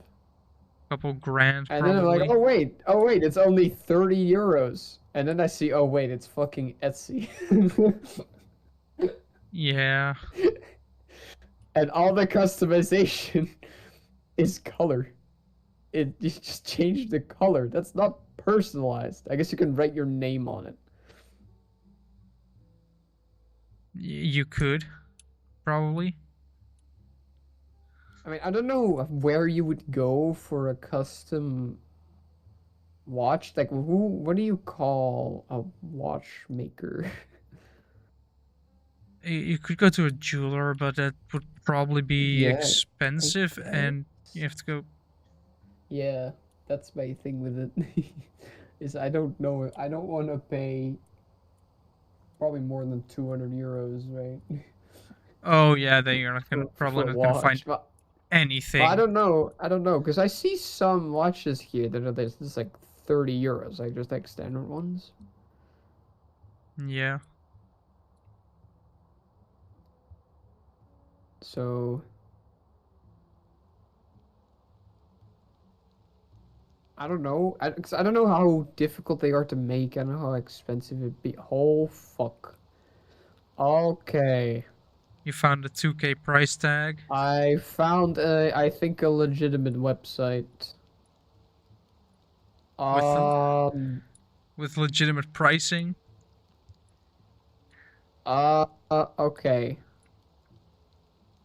Couple grand And then I'm like, probably. oh wait, it's only 30 euros. And then I see, oh wait, it's fucking Etsy. Yeah. And all the customization is color. It you just changed the color. That's not personalized. I guess you can write your name on it. You could probably. I mean, I don't know where you would go for a custom watch. Like, who? What do you call a watchmaker? You could go to a jeweler, but that would probably be Yeah, I expensive, and you guess. have to go. Yeah, that's my thing with it. Is I don't know. I don't want to pay probably more than 200 euros, right? Oh yeah, then you're not gonna For probably a not gonna find watch. But I anything. don't know. I don't know because I see some watches here that are this like 30 euros, like just like standard ones. Yeah, So I don't know. 'Cause I don't know how difficult they are to make. I don't know how expensive it'd be. Oh fuck. Okay. you found the 2K price tag I found I think a legitimate website. with Um. with legitimate pricing. Okay.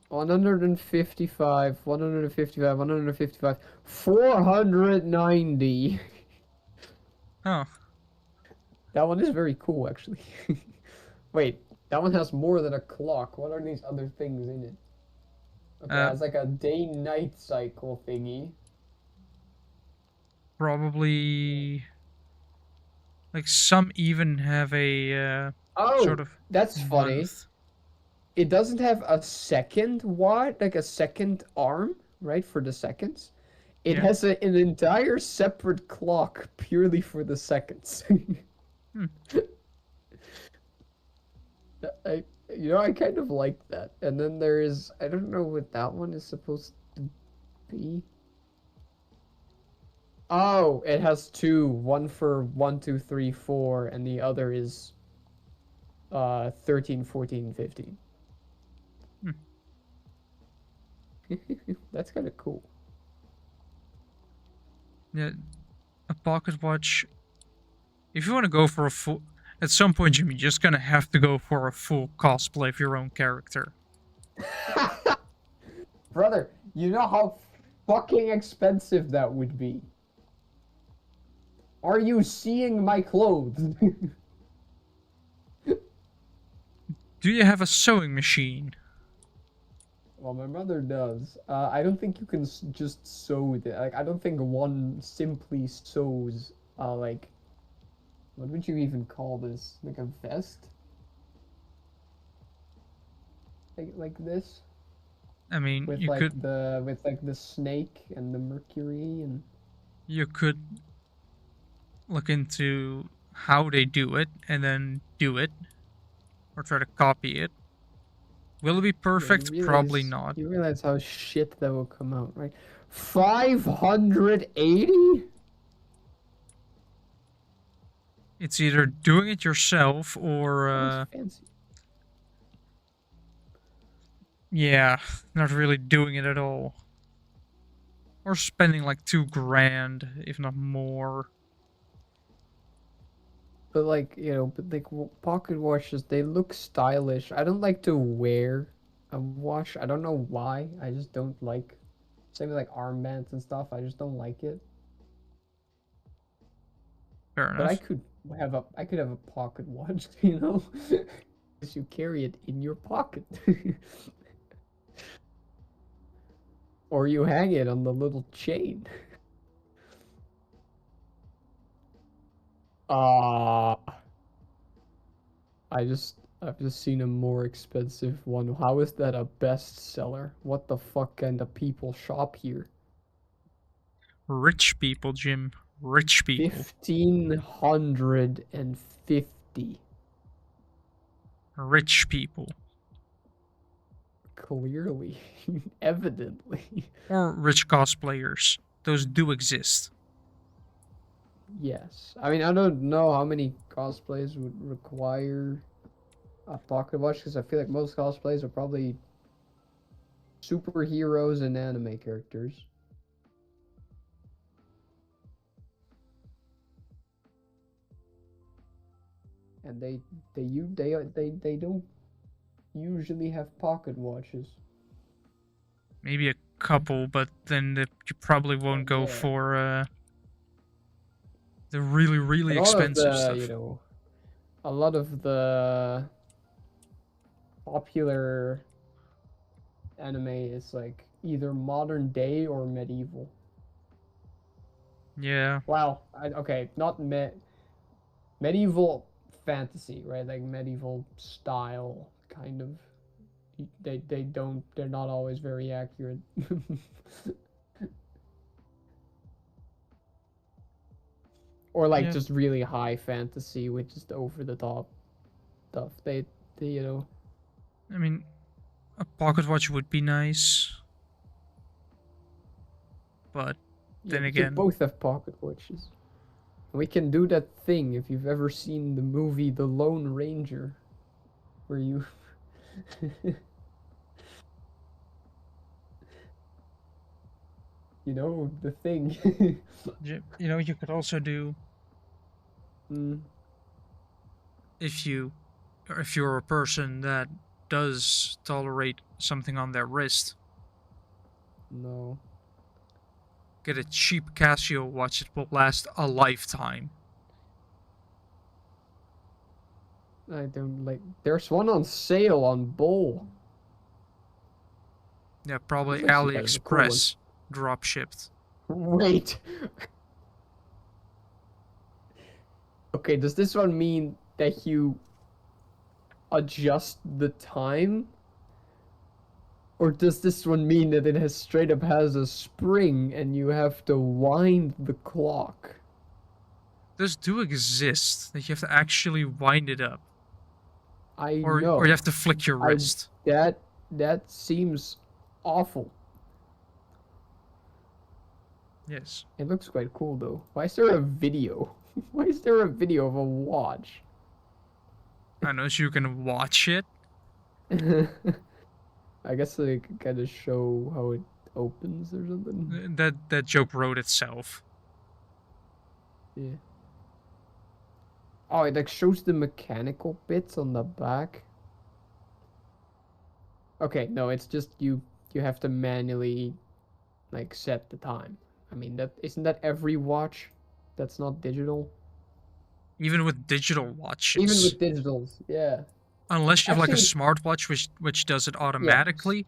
155, 155, 155, 490. Oh, That one is very cool, actually. Wait, that one has more than a clock. What are these other things in it? Okay, it uh, has like a day-night cycle thingy. probably like some even have a sort Oh, of that's funny. month. It doesn't have a second watt, like a second arm, right, for the seconds. It Yeah. has an entire separate clock purely for the seconds. Hmm. I, I kind of like that. And then there is, I don't know what that one is supposed to be. Oh, it has two, one for 1, 2, 3, 4, and the other is 13, 14, 15. Hmm. That's kind of cool. Yeah, a pocket watch. If you want to go for a full, at some point, Jimmy, you're just gonna have to go for a full cosplay of your own character. Brother, you know how fucking expensive that would be. Are you seeing my clothes? Do you have a sewing machine? Well, my mother does. I don't think you can just sew it. Like, I don't think one simply sews, like, what would you even call this? Like a vest? Like this? I mean, With like the snake and the mercury and you could look into how they do it and then do it or try to copy it. Will it be yeah, perfect? Probably not. you realize how shit that will come out, right? 580? It's either doing it yourself or That is fancy. yeah, not really doing it at all. Or spending like 2 grand, if not more. But like, pocket watches, they look stylish. I don't like to wear a watch. I don't know why. I just don't like. Same with like armbands and stuff. I just don't like it. Fair But enough. I could have a pocket watch, you know, because you carry it in your pocket, or you hang it on the little chain. Ah, I just I've just seen a more expensive one. How is that a bestseller? What the fuck kind of people shop here? Rich people, Jim. Rich people. 1,550. Rich people. Clearly. Evidently. Or rich cosplayers. Those do exist. Yes. I mean, I don't know how many cosplays would require a pocket watch because I feel like most cosplays are probably superheroes and anime characters. And they don't usually have pocket watches. Maybe a couple, but then you probably Well, won't go yeah. for the really, really A lot of expensive the, stuff. a lot of the popular anime is like either modern day or medieval. Yeah. Well, okay, not medieval fantasy, right? Like medieval style kind of. They're not always very accurate. Or like Yeah. just really high fantasy with just over the top stuff. They I mean, a pocket watch would be nice, but yeah, then we can again, both have pocket watches. We can do that thing if you've ever seen the movie The Lone Ranger, where you you know the thing. you could also do mm, if you if you're a person that does tolerate something on their wrist, no, get a cheap Casio watch that will last a lifetime. I don't like. There's one on sale on Bull. Yeah, probably It's actually kind of a cool one. AliExpress drop shipped. Wait. Okay, does this one mean that you adjust the time? Or does this one mean that it has straight up has a spring and you have to wind the clock? Those do exist. That you have to actually wind it up, I or you know. have to flick your I wrist. that that seems awful. Yes, It looks quite cool though. Why is there a video? Why is there a video of a watch? I know, so you can watch it. I guess they could kind of show how it opens or something. That joke wrote itself. Yeah. Oh, it like shows the mechanical bits on the back. Okay, no, it's just you have to manually like set the time. I mean, that isn't that every watch that's not digital? Even with digital Even watches, with digitals, yeah. unless you have like a Actually, smartwatch which does it yes. automatically.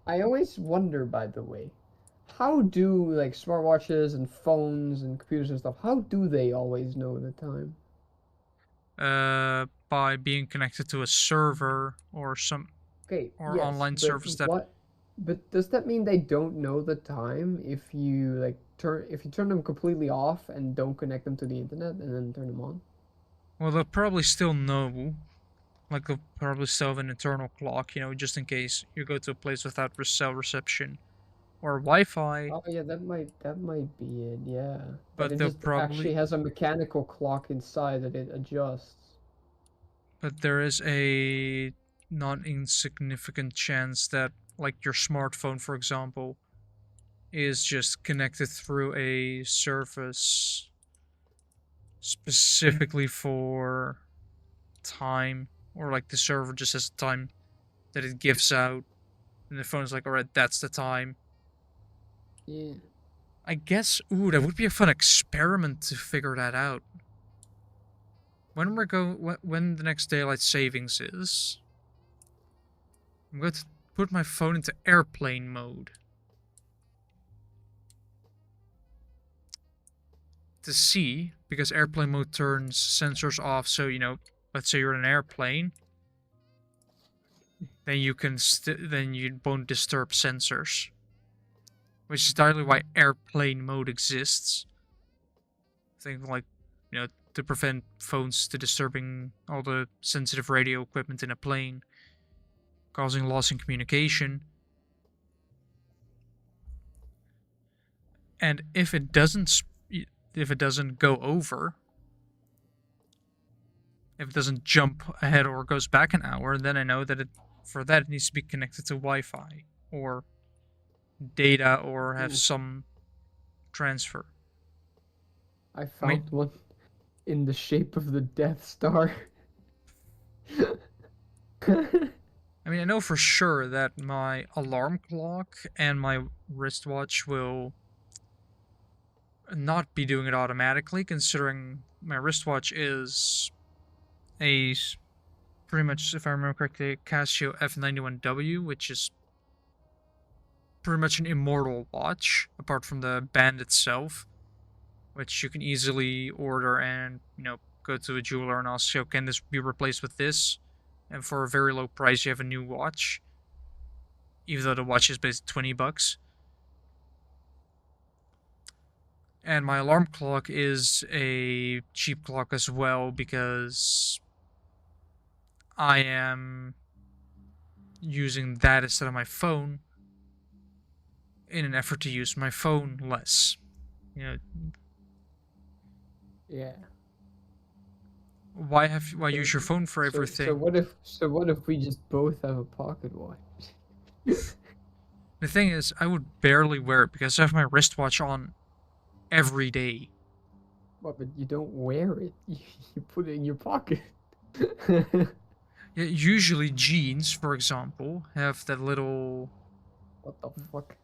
I always wonder, by the way, how do like smartwatches and phones and computers and stuff, how do they always know the time? By being connected to a server or some Okay, or yes, online but service that. what? But does that mean they don't know the time if you like turn them completely off and don't connect them to the internet and then turn them on? Well, they'll probably still know. Like they'll probably still have an internal clock, just in case you go to a place without cell reception or Wi-Fi. Oh yeah, that might be it. Yeah, that But it they'll just actually probably has a mechanical clock inside that it adjusts. but there is a not insignificant chance that, like, your smartphone, for example, is just connected through a service specifically for time, or like the server just has time that it gives out, and the phone's like, all right, that's the time. Yeah. I guess, ooh, that would be a fun experiment to figure that out. When the next daylight savings is, I'm going to put my phone into airplane mode to see, because airplane mode turns sensors off. So, let's say you're in an airplane, then then you won't disturb sensors, which is entirely why airplane mode exists. Thing like, to prevent phones to disturbing all the sensitive radio equipment in a plane, causing loss in communication. And if it doesn't go over, if it doesn't jump ahead or goes back an hour, then I know that it needs to be connected to Wi-Fi or data or have Ooh, some transfer. I I mean, found one in the shape of the Death Star. I know for sure that my alarm clock and my wristwatch will not be doing it automatically, considering my wristwatch is a pretty much, if I remember correctly, a Casio F91W, which is pretty much an immortal watch, apart from the band itself, which you can easily order and, go to a jeweler and ask, can this be replaced with this? And for a very low price, you have a new watch, even though the watch is basically $20. And my alarm clock is a cheap clock as well because I am using that instead of my phone in an effort to use my phone less. You know, Yeah. why So use your phone for so everything? what if we just both have a pocket watch? The thing is, I would barely wear it because I have my wristwatch on every day. What, but you don't wear it. You put it in your pocket. Yeah, usually jeans, for example, have What the fuck?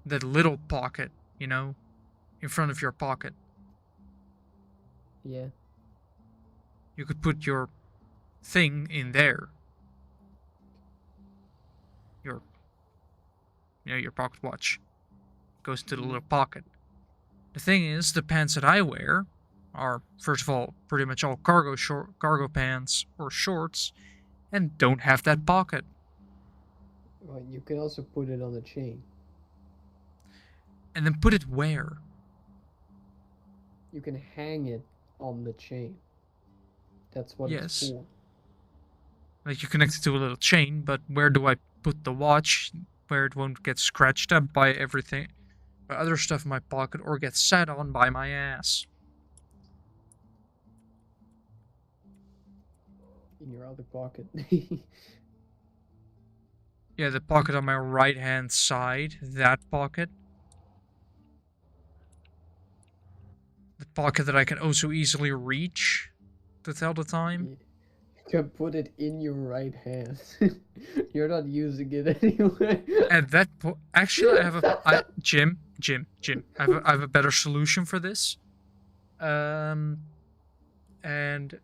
that little pocket, in front of your pocket. Yeah. You could put your thing in there. Your your pocket watch goes into the Mm. little pocket. The thing is, the pants that I wear are, first of all, pretty much all cargo pants or shorts, and don't have that pocket. Well, you can also put it on a chain. And then put it where? You can hang it on the chain. That's what it's Yes, for. like you connect it to a little chain, but where do I put the watch where it won't get scratched up by everything, by other stuff in my pocket, or get sat on by my ass? In your other pocket. Yeah, the pocket on my right hand side, that pocket. The pocket that I can also easily reach to tell the time. You can put it in your right hand. You're not using it anyway. At that point, actually, Jim. I have a better solution for this. Um, and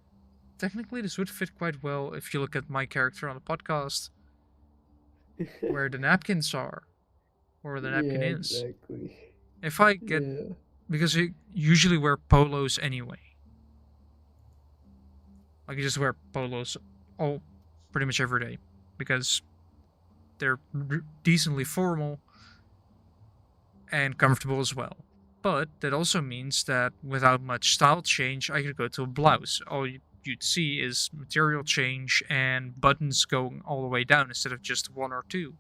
technically, this would fit quite well if you look at my character on the podcast, where the napkins are, or where the napkin Yeah, is. exactly. If I get, Yeah. because you usually wear polos anyway. Like you just wear polos all pretty much every day because they're decently formal and comfortable as well. But that also means that without much style change, I could go to a blouse. All you'd see is material change and buttons going all the way down instead of just one or two.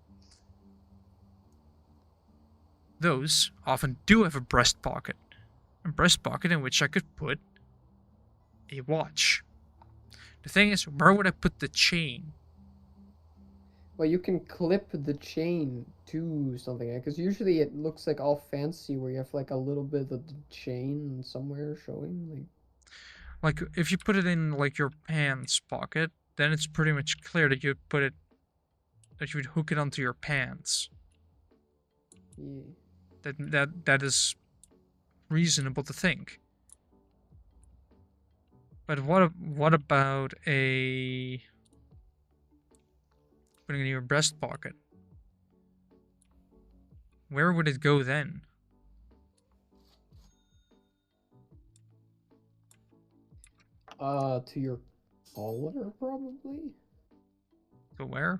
Those often do have a breast pocket in which I could put a watch. The thing is, where would I put the chain? Well, you can clip the chain to something, because usually it looks like all fancy where you have like a little bit of the chain somewhere showing. Like, if you put it in, like, your pants pocket, then it's pretty much clear that that you would hook it onto your pants. Yeah. That is reasonable to think. But what about a putting it in your breast pocket? Where would it go then? To your collar, probably? To where?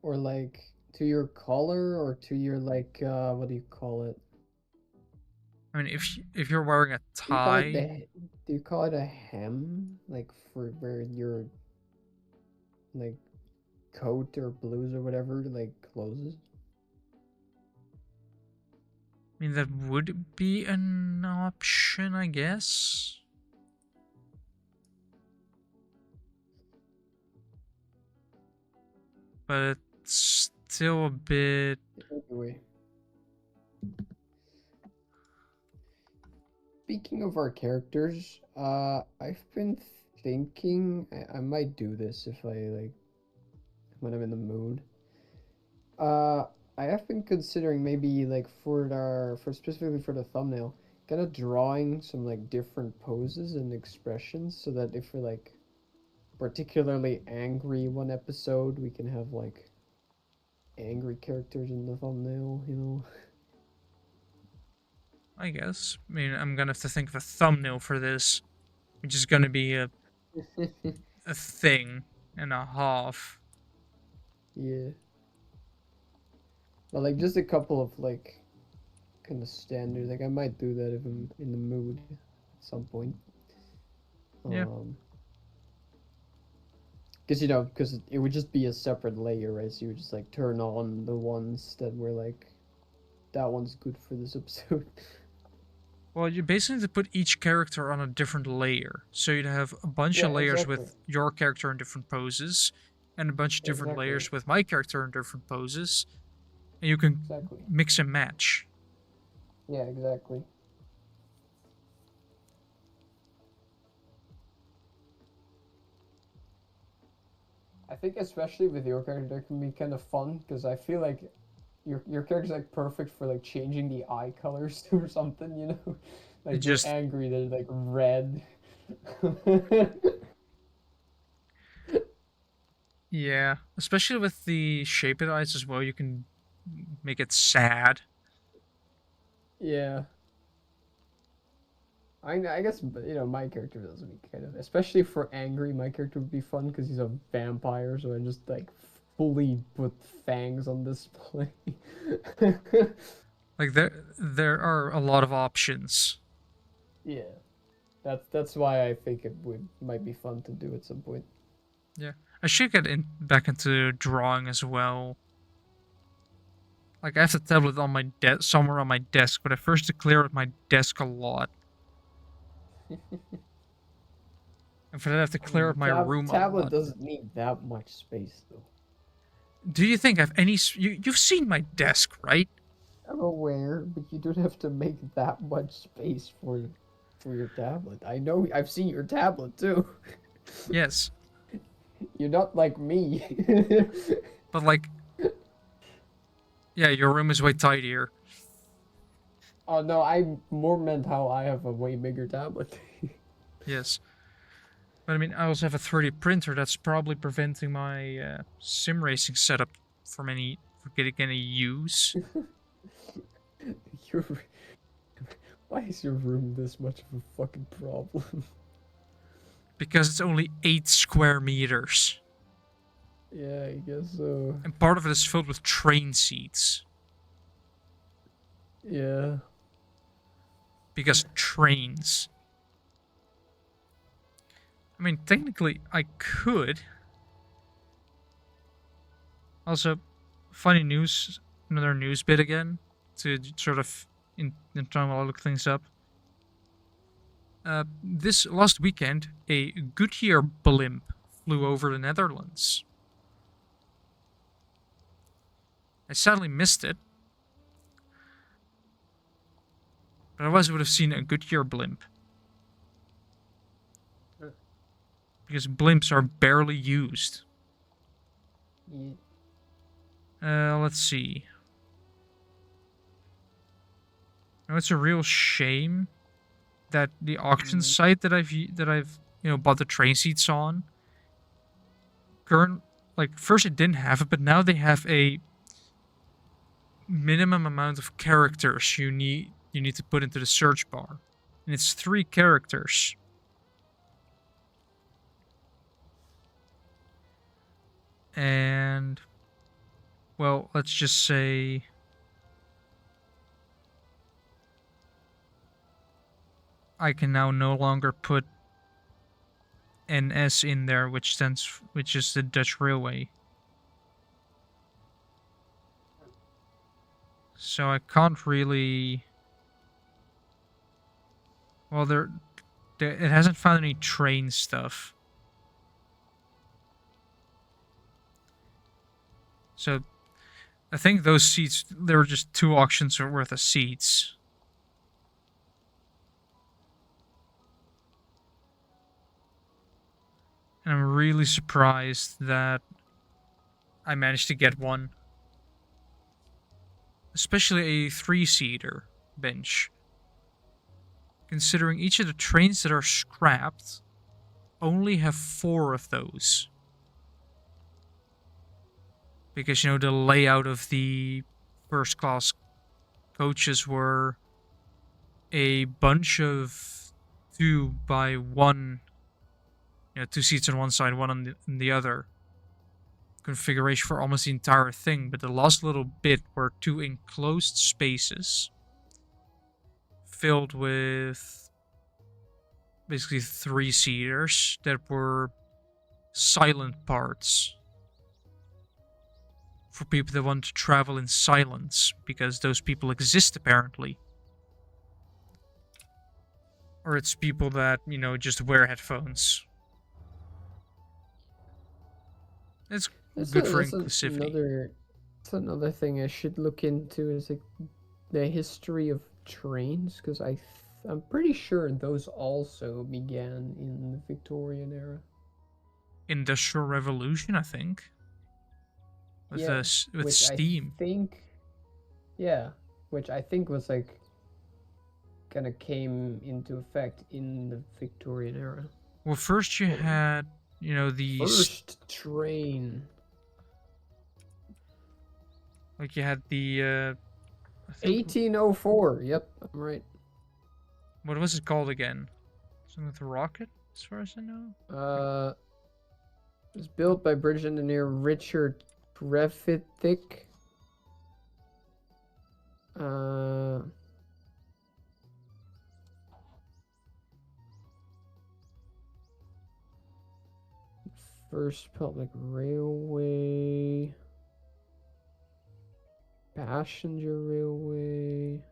or like to your collar or to your like what do you call it? I mean, if you're wearing a Do you call it tie, do you call it a hem? Like for where your like coat or blouse or whatever like closes? I mean that would be an option, I guess. But it's still a bit. Anyway, speaking of our characters, I've been thinking I might do this if I like when I'm in the mood. Uh, I have been considering maybe like for specifically for the thumbnail, kind of drawing some like different poses and expressions so that if we're like particularly angry one episode, we can have like angry characters in the thumbnail, you know? I guess. I mean, I'm gonna have to think of a thumbnail for this, which is gonna be a thing and a half. Yeah. But like just a couple of like kind of standards. Like I might do that if I'm in the mood at some point. Yeah. Um, because because it would just be a separate layer, right? So you would just like turn on the ones that were like that one's good for this episode. Well, you basically need to put each character on a different layer. So you'd have a bunch Yeah, of layers exactly. with your character in different poses, and a bunch of different Exactly. layers with my character in different poses, and you can Exactly. mix and match. Yeah, exactly. I think especially with your character it can be kind of fun because I feel like your character's like perfect for like changing the eye colors or something, you know? It Like they're just, angry, they're like red. yeah, especially with the shaped eyes as well, you can make it sad. Yeah. I guess my character does be kind of especially for angry. My character would be fun because he's a vampire, so I just like fully put fangs on display. Like there are a lot of options. Yeah, that's why I think it would might be fun to do at some point. Yeah, I should get back into drawing as well. Like I have the tablet on my desk somewhere on my desk, but I first to clear out my desk a lot, and for that I have to I mean, clear out my room a tablet lot. doesn't need that much space though. Do you think I've any? You've seen my desk, right? I'm aware, but you don't have to make that much space for your tablet. I know I've seen your tablet too. Yes, You're not like me. but like, yeah, your room is way tidier. Oh no, I more meant how I have a way bigger tablet. Yes, but I mean, I also have a 3D printer that's probably preventing my sim racing setup from getting any use Your why is your room this much of a fucking problem? because it's only 8 square meters, Yeah, I guess so. and part of it is filled with train seats Yeah. because trains. I mean, technically, I could. Also, funny news, another news bit again to sort of in time while I look things up. This last weekend, a Goodyear blimp flew over the Netherlands. I sadly missed it, but otherwise I would have seen a Goodyear blimp because blimps are barely used. Yeah. Let's see. Now it's a real shame that the auction Mm. site that I've bought the train seats on current like first it didn't have it, but now they have a minimum amount of characters you need to put into the search bar, and it's 3 characters. And well, let's just say I can now no longer put NS in there, which is the Dutch railway. So I can't really. Well, it hasn't found any train stuff. So I think those seats, there were just 2 auctions worth of seats. And I'm really surprised that I managed to get one. Especially a 3-seater bench. Considering each of the trains that are scrapped only have 4 of those. Because, the layout of the first class coaches were a bunch of 2 by 1, 2 seats on one side, 1 on the other configuration for almost the entire thing. But the last little bit were 2 enclosed spaces filled with basically 3-seaters that were silent parts for people that want to travel in silence, because those people exist apparently. Or it's people that, just wear headphones. It's good for inclusivity. That's another thing I should look into is like the history of trains, because I'm pretty sure those also began in the Victorian era. Industrial Revolution, I think. Yeah, With which steam. which I think was like kind of came into effect in the Victorian era. Well, first you had, the first train. Like you had the 1804. Yep, I'm right. What was it called again? Something with a rocket, as far as I know. It was built by British engineer Richard Griffiths. First public railway, passenger railway.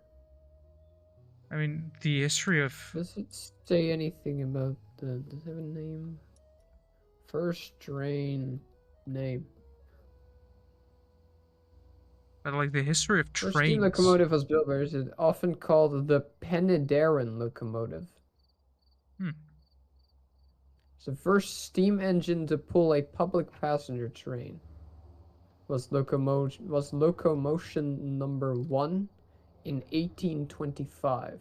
I mean, the history of... Does it say anything about does it have a name? First train name. But like the history of trains... First steam locomotive was built by is often called the Penydarren locomotive. It's the first steam engine to pull a public passenger train. Was locomotion number 1 in 1825.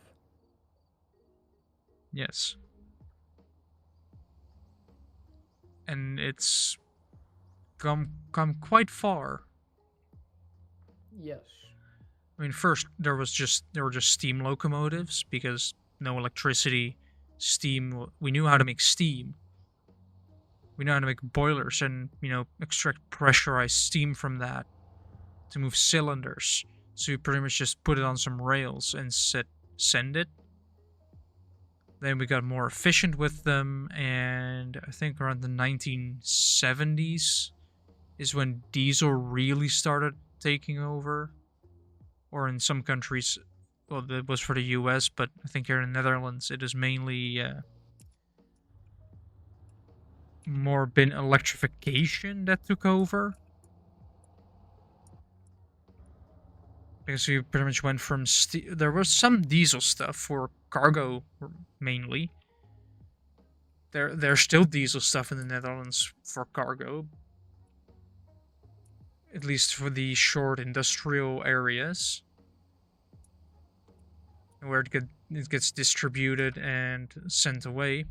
Yes. And it's come quite far. Yes. I mean, first there were just steam locomotives, because no electricity, steam. We knew how to make steam. We know how to make boilers and, extract pressurized steam from that to move cylinders. So you pretty much just put it on some rails and send it. Then we got more efficient with them, and I think around the 1970s is when diesel really started taking over. Or in some countries, well, that was for the US, but I think here in the Netherlands it is mainly more been electrification that took over. Because we pretty much went from there was some diesel stuff for cargo mainly. There's still diesel stuff in the Netherlands for cargo, at least for the short industrial areas, where it gets distributed and sent away.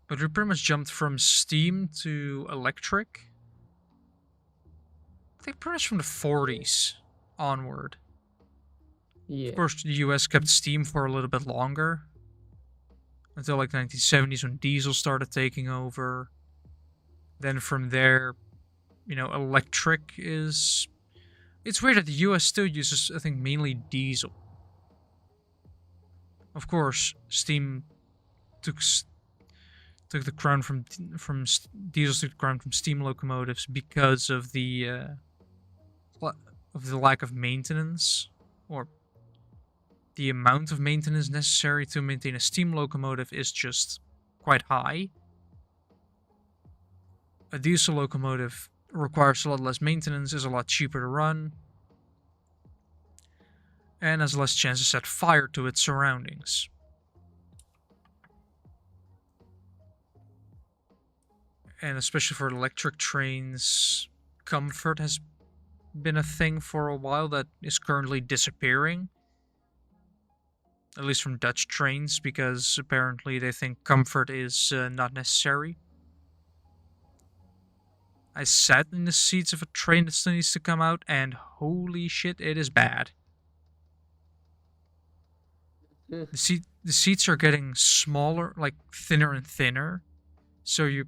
But we pretty much jumped from steam to electric. I think pretty much from the 40s onward. Yeah. Of course, the US kept steam for a little bit longer. Until like 1970s when diesel started taking over. Then from there, electric is. It's weird that the U.S. still uses, I think, mainly diesel. Of course, steam took took the crown from diesel took the crown from steam locomotives because of the lack of maintenance, or the amount of maintenance necessary to maintain a steam locomotive is just quite high. A diesel locomotive requires a lot less maintenance, is a lot cheaper to run, and has less chance to set fire to its surroundings. And especially for electric trains, comfort has been a thing for a while that is currently disappearing. At least from Dutch trains, because apparently they think comfort is not necessary. I sat in the seats of a train that still needs to come out, and holy shit, it is bad. Hmm. The seats are getting smaller, like thinner and thinner. So you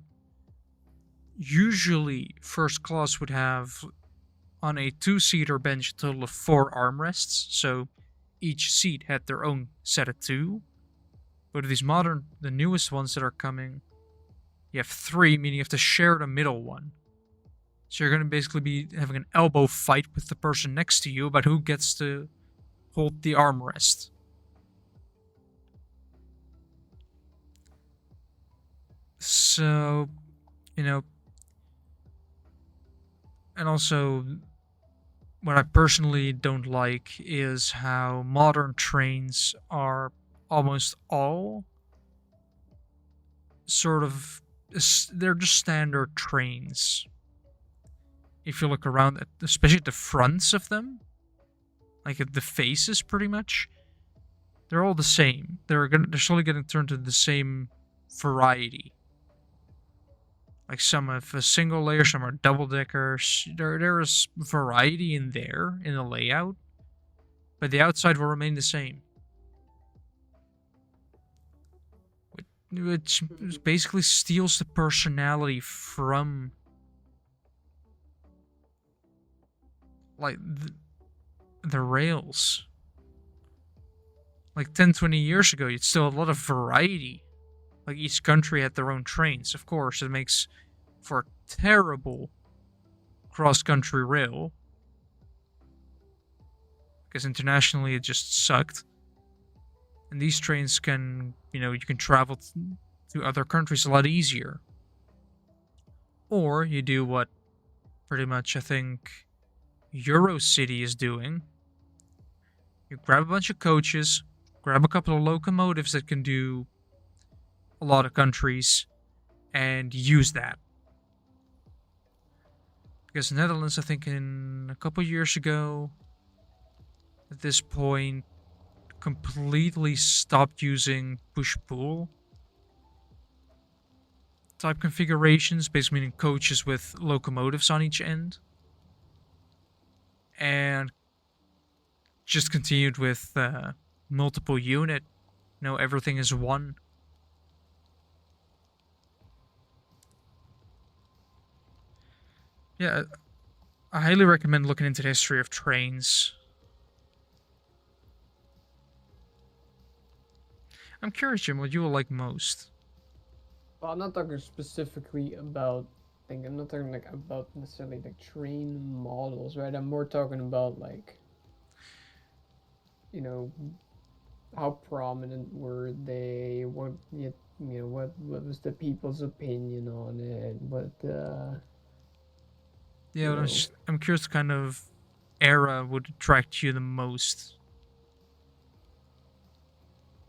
usually first class would have on a two-seater bench a total of 4 armrests. So each seat had their own set of 2. But these the newest ones that are coming, you have 3, meaning you have to share the middle one. So you're going to basically be having an elbow fight with the person next to you about who gets to hold the armrest. So, you know, and also what I personally don't like is how modern trains are almost all sort of, they're just standard trains. If you look around, especially at the fronts of them, like at the faces, pretty much, they're all the same. They're slowly getting turned to the same variety. Like some have a single layer, some are double deckers. There is variety in there in the layout, but the outside will remain the same. Which basically steals the personality from like the rails. Like 10, 20 years ago, you'd still have a lot of variety. Like each country had their own trains. Of course, it makes for a terrible cross-country rail, because internationally it just sucked. And these trains can, you can travel to other countries a lot easier. Or you do what pretty much I think Eurocity is doing. You grab a bunch of coaches, grab a couple of locomotives that can do a lot of countries, and use that. Because the Netherlands, I think in a couple years ago, at this point, completely stopped using push-pull type configurations, basically meaning coaches with locomotives on each end. And just continued with multiple unit. Everything is one. Yeah, I highly recommend looking into the history of trains. I'm curious, Jim, what you will like most. Well, I'm not talking specifically about. I'm not talking like about necessarily like train models, right? I'm more talking about like, you know, how prominent were they? What was the people's opinion on it? Yeah, You but know, I'm curious, kind of era would attract you the most,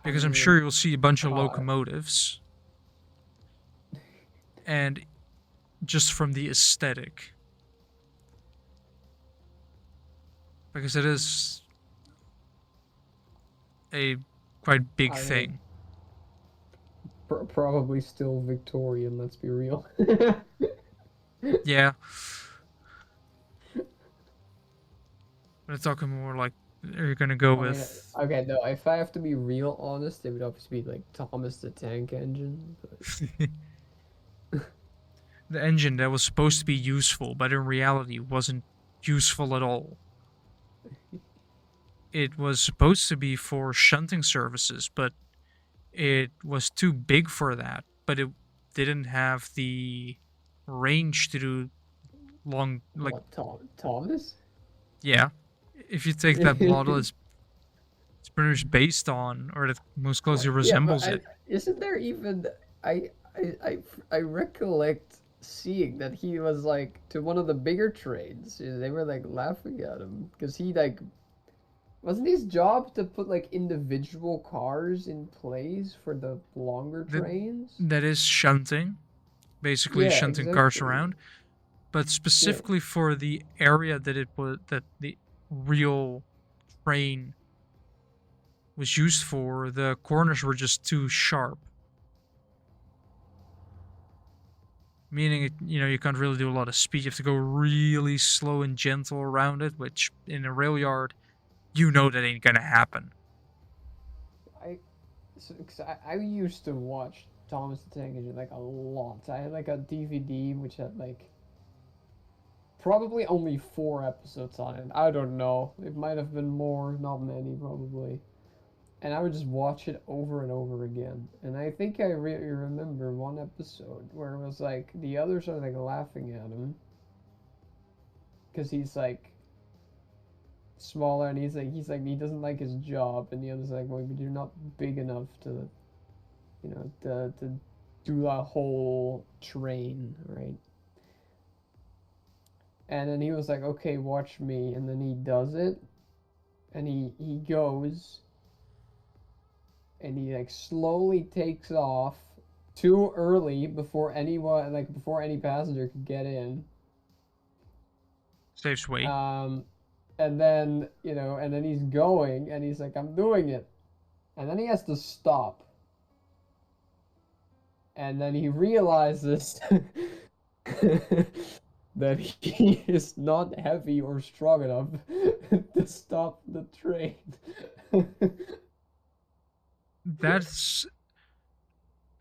I because I'm mean, sure you'll see a bunch of uh, locomotives, and just from the aesthetic, because it is a quite big I mean, thing. probably still Victorian. Let's be real. Yeah, but I'm talking more like, are you gonna go I mean, with? okay, though, if I have to be real honest, it would obviously be like Thomas the Tank Engine. But the engine that was supposed to be useful, but in reality wasn't useful at all. It was supposed to be for shunting services, but it was too big for that. But it didn't have the range to do long, like, What, Thomas? yeah. If you take that model, it's pretty much based on, or that most closely Yeah, but resembles it. isn't there even I, I recollect seeing that he was like to one of the bigger trades. They were like laughing at him because he like wasn't his job to put like individual cars in place for the longer That trains? that is shunting, basically Yeah, shunting cars exactly. around, but Yeah, specifically for the area that it was that the real train was used for, the corners were just too sharp, meaning you can't really do a lot of speed. You have to go really slow and gentle around it, which in a rail yard, that ain't gonna happen. I so, 'cause I used to watch Thomas the Tank Engine like a lot. I had like a DVD which had like probably only 4 episodes on it. I don't know. It might have been more, not many probably. And I would just watch it over and over again. And I think I really remember one episode where it was like the others are like laughing at him because he's like smaller and he's like he doesn't like his job and the others are like, well, but you're not big enough to to do a whole train, right? And then he was like, okay, watch me. And then he does it. And he goes and he like slowly takes off too early before any passenger could get in. Saves weight. Um, and then and then he's going and he's like, I'm doing it. And then he has to stop. And then he realizes that he is not heavy or strong enough to stop the train. That's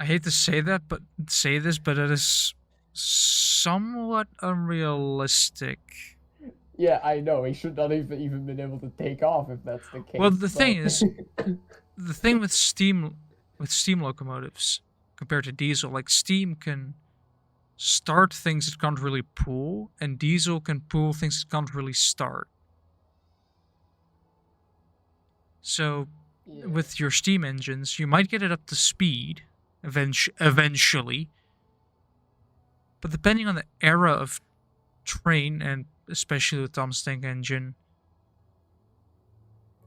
I hate to say this, but it is somewhat unrealistic. Yeah, I know. He should not even been able to take off if that's the Well, case. the thing But is, the thing with steam locomotives compared to diesel, like steam can start things it can't really pull, and diesel can pull things it can't really start. So, yeah, with your steam engines, you might get it up to speed eventually, but depending on the era of train, and especially with Tom's tank engine,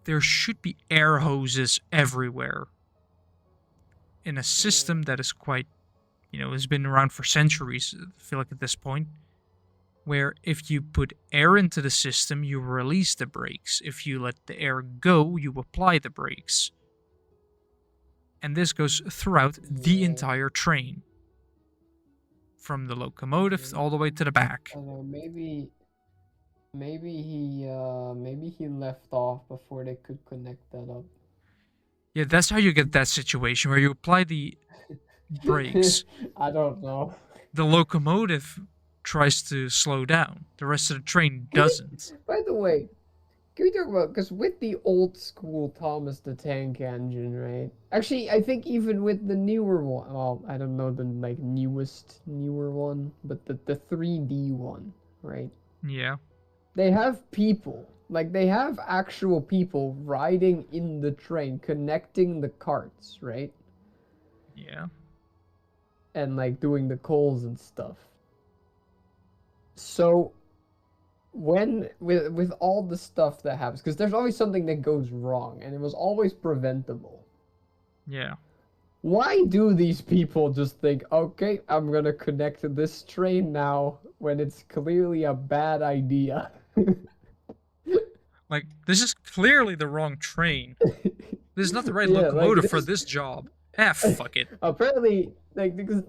there should be air hoses everywhere in a yeah, system that is quite, has been around for centuries, I feel like at this point, where if you put air into the system, you release the brakes. If you let the air go, you apply the brakes. And this goes throughout the yeah. entire train, from the locomotive Okay. all the way to the back. I don't know. Maybe he left off before they could connect that up. Yeah, that's how you get that situation where you apply the brakes. I don't know. The locomotive tries to slow down, the rest of the train Can we, doesn't. by the way, can we talk about because with the old school Thomas the Tank Engine, right? Actually, I think even with the newer one, well, I don't know the like newer one, but the 3D one, right? Yeah, They have people, like they have actual people riding in the train, connecting the carts, right? yeah. And like doing the calls and stuff. So when with all the stuff that happens, because there's always something that goes wrong, and it was always preventable. Yeah. Why do these people just think, okay, I'm gonna connect to this train now when it's clearly a bad idea? Like, this is clearly the wrong train. This is not the right Yeah, like locomotive this for is this job. Ah, fuck it. apparently like because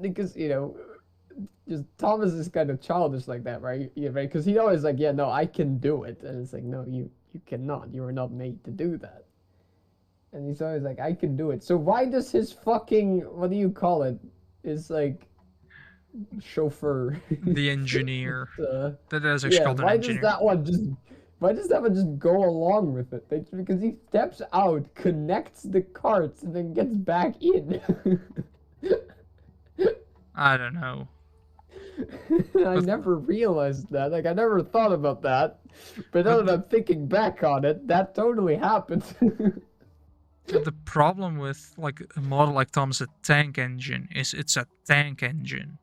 just Thomas is kind of childish like that, right? Yeah, right. Because he always like, yeah, no, I can do it, and it's like, no, you cannot. You are not made to do that. And he's always like, I can do it. So why does his fucking what do you call it? Is like chauffeur. The engineer. That is actually Yeah, called an engineer. why does that one just go along with it? Because he steps out, connects the carts, and then gets back in. I don't know. I But never realized that. Like, I never thought about that. But now but that I'm thinking back on it, that totally happened. the problem with like a model like Tom's a tank engine is it's a tank engine,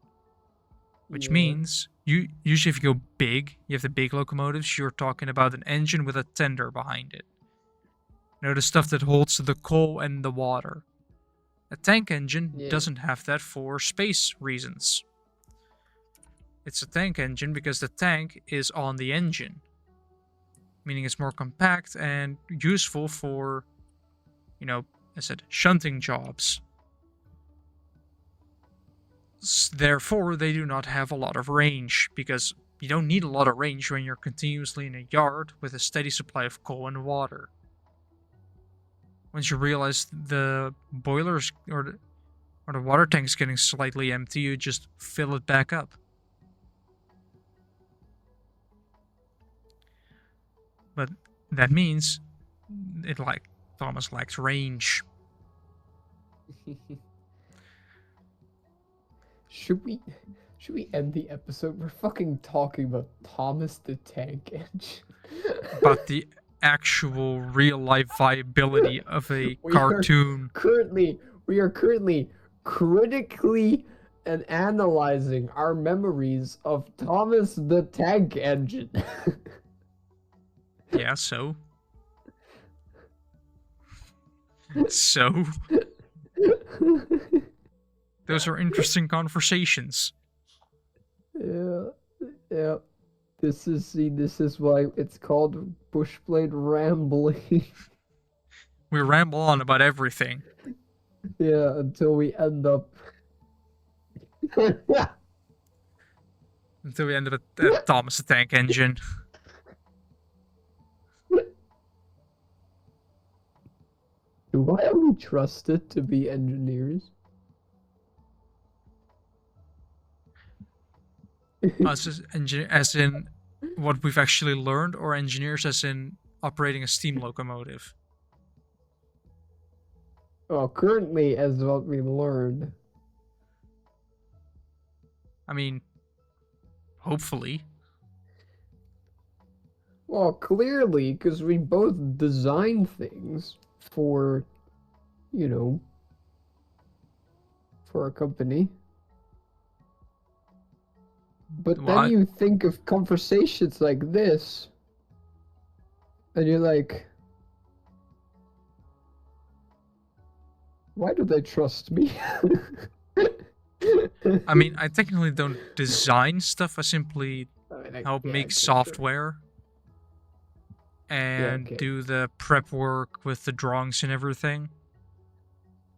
which Yeah. means you usually if you go big, you have the big locomotives. You're talking about an engine with a tender behind it. You know the stuff that holds the coal and the water. A tank engine Yeah. doesn't have that for space reasons. It's a tank engine because the tank is on the engine, meaning it's more compact and useful for, you know, I said shunting jobs. Therefore, they do not have a lot of range because you don't need a lot of range when you're continuously in a yard with a steady supply of coal and water. Once you realize the boilers or the water tank's getting slightly empty, you just fill it back up. But that means it like Thomas lacks range. Should we should we end the episode? We're fucking talking about Thomas the Tank Engine. About the actual real life viability of a we are cartoon. currently we are currently critically and analyzing our memories of Thomas the Tank Engine. Yeah, so. So, those are interesting conversations. Yeah, yeah. This is why it's called BushBlade Rambling. We ramble on about everything. Yeah, until we end up. Until we end up at Thomas the Tank Engine. Do I only trust it to be engineers? Us as in what we've actually learned, or engineers as in operating a steam locomotive? Well, currently, as what we learned. I mean, hopefully. Well, clearly, because we both design things for, you know, for a company. But then What? you think of conversations like this, and you're like, why do they trust me? I mean, I technically don't design stuff. I simply help yeah, make okay, sure. software Yeah, and okay. do the prep work with the drawings and everything.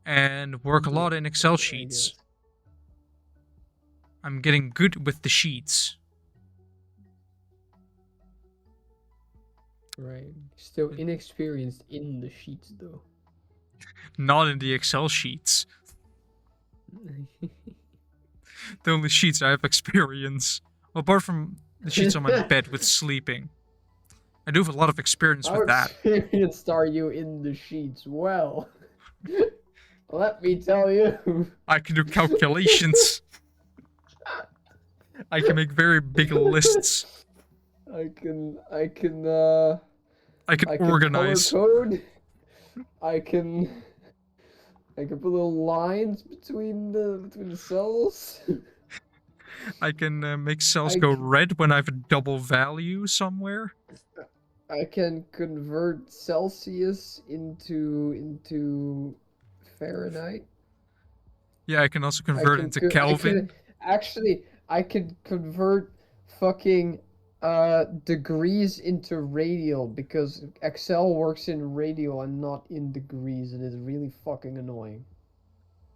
And work a lot in Excel sheets. I'm getting good with the sheets. Right. Still inexperienced in the sheets, though. Not in the Excel sheets. The only sheets I have experience. Well, apart from the sheets on my bed with sleeping. I do have a lot of experience with How that. experienced are you in the sheets? Well, let me tell you. I can do calculations. I can make very big lists. I can I can color organize. code. I can put little lines between the cells. I can make cells I go c- red when I have a double value somewhere. I can convert Celsius into Fahrenheit. Yeah, I can also I convert can into I Kelvin. can actually I can convert fucking degrees into radial because Excel works in radial and not in degrees, and it's really fucking annoying.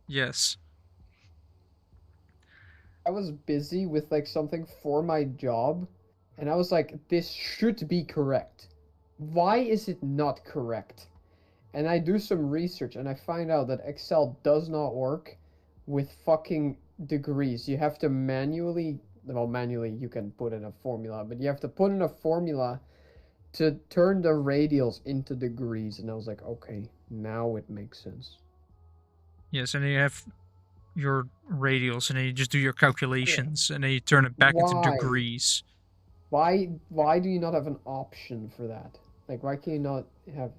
Yes. I was busy with like something for my job, and I was like, this should be correct. Why is it not correct? And I do some research and I find out that Excel does not work with fucking degrees. You have to manually, well, manually you can put in a formula, but you have to put in a formula to turn the radials into degrees. And I was like, okay, now it makes sense. Yes, and then you have your radials, and then you just do your Yeah. calculations, and then you turn it back into Why? degrees. Why do you not have an option for that? Like, why can you not have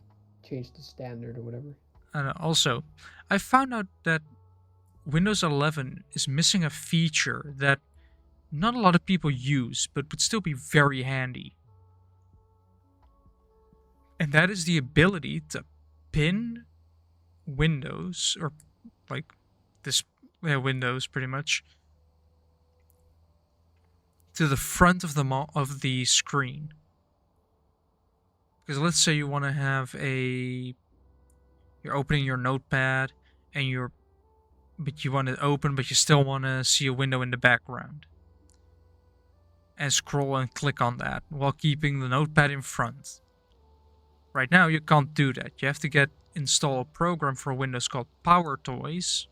changed the standard or whatever? And also, I found out that Windows 11 is missing a feature that not a lot of people use, but would still be very handy. And that is the ability to pin Windows, or like this, yeah, Windows pretty much, to the front of the screen. Because let's say you want to have you're opening your notepad, and but you want it open, but you still want to see a window in the background, and scroll and click on that while keeping the notepad in front. Right now, you can't do that. You have to install a program for Windows called PowerToys,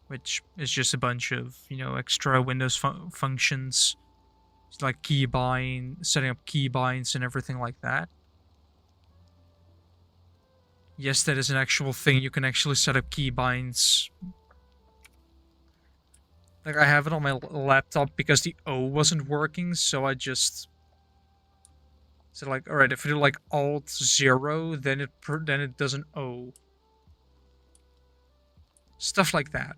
which is just a bunch of extra Windows functions, like keybind, setting up keybinds and everything like that. Yes, that is an actual thing. You can actually set up keybinds. Like, I have it on my laptop because the O wasn't working, so I just said, like, all right, if I do like Alt 0, then it does an O. Stuff like that.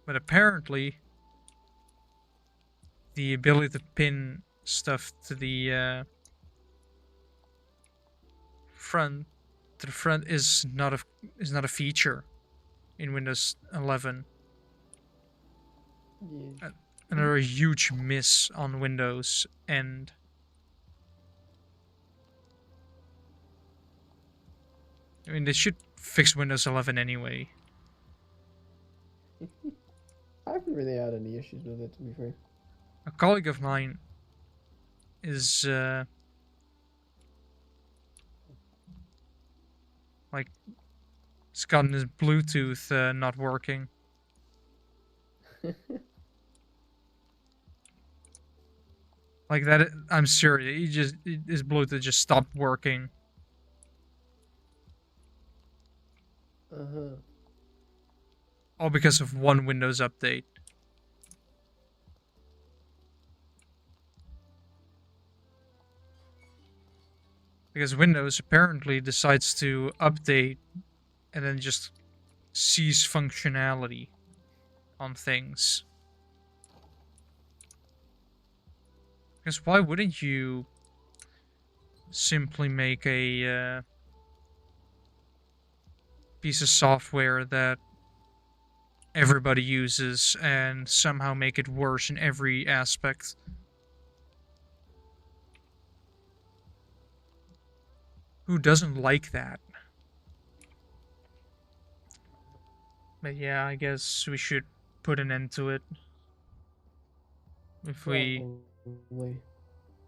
But apparently, the ability to pin stuff to the front is not a feature in Windows 11. Yeah. Another huge miss on Windows end. I mean, they should fix Windows 11 anyway. I haven't really had any issues with it, to be fair. A colleague of mine is like, he's gotten his Bluetooth not working. Like that, I'm serious. His Bluetooth just stopped working. Uh huh. All because of one Windows update. Because Windows apparently decides to update and then just cease functionality on things. Because why wouldn't you simply make a piece of software that everybody uses and somehow make it worse in every aspect? Who doesn't like that? But yeah, I guess we should put an end to it if we Probably.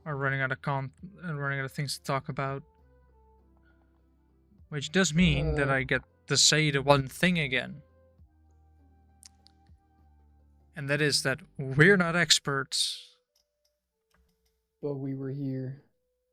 are running out of things to talk about. Which does mean that Uh, I get to say the one thing again. And that is that we're not experts. but we were here.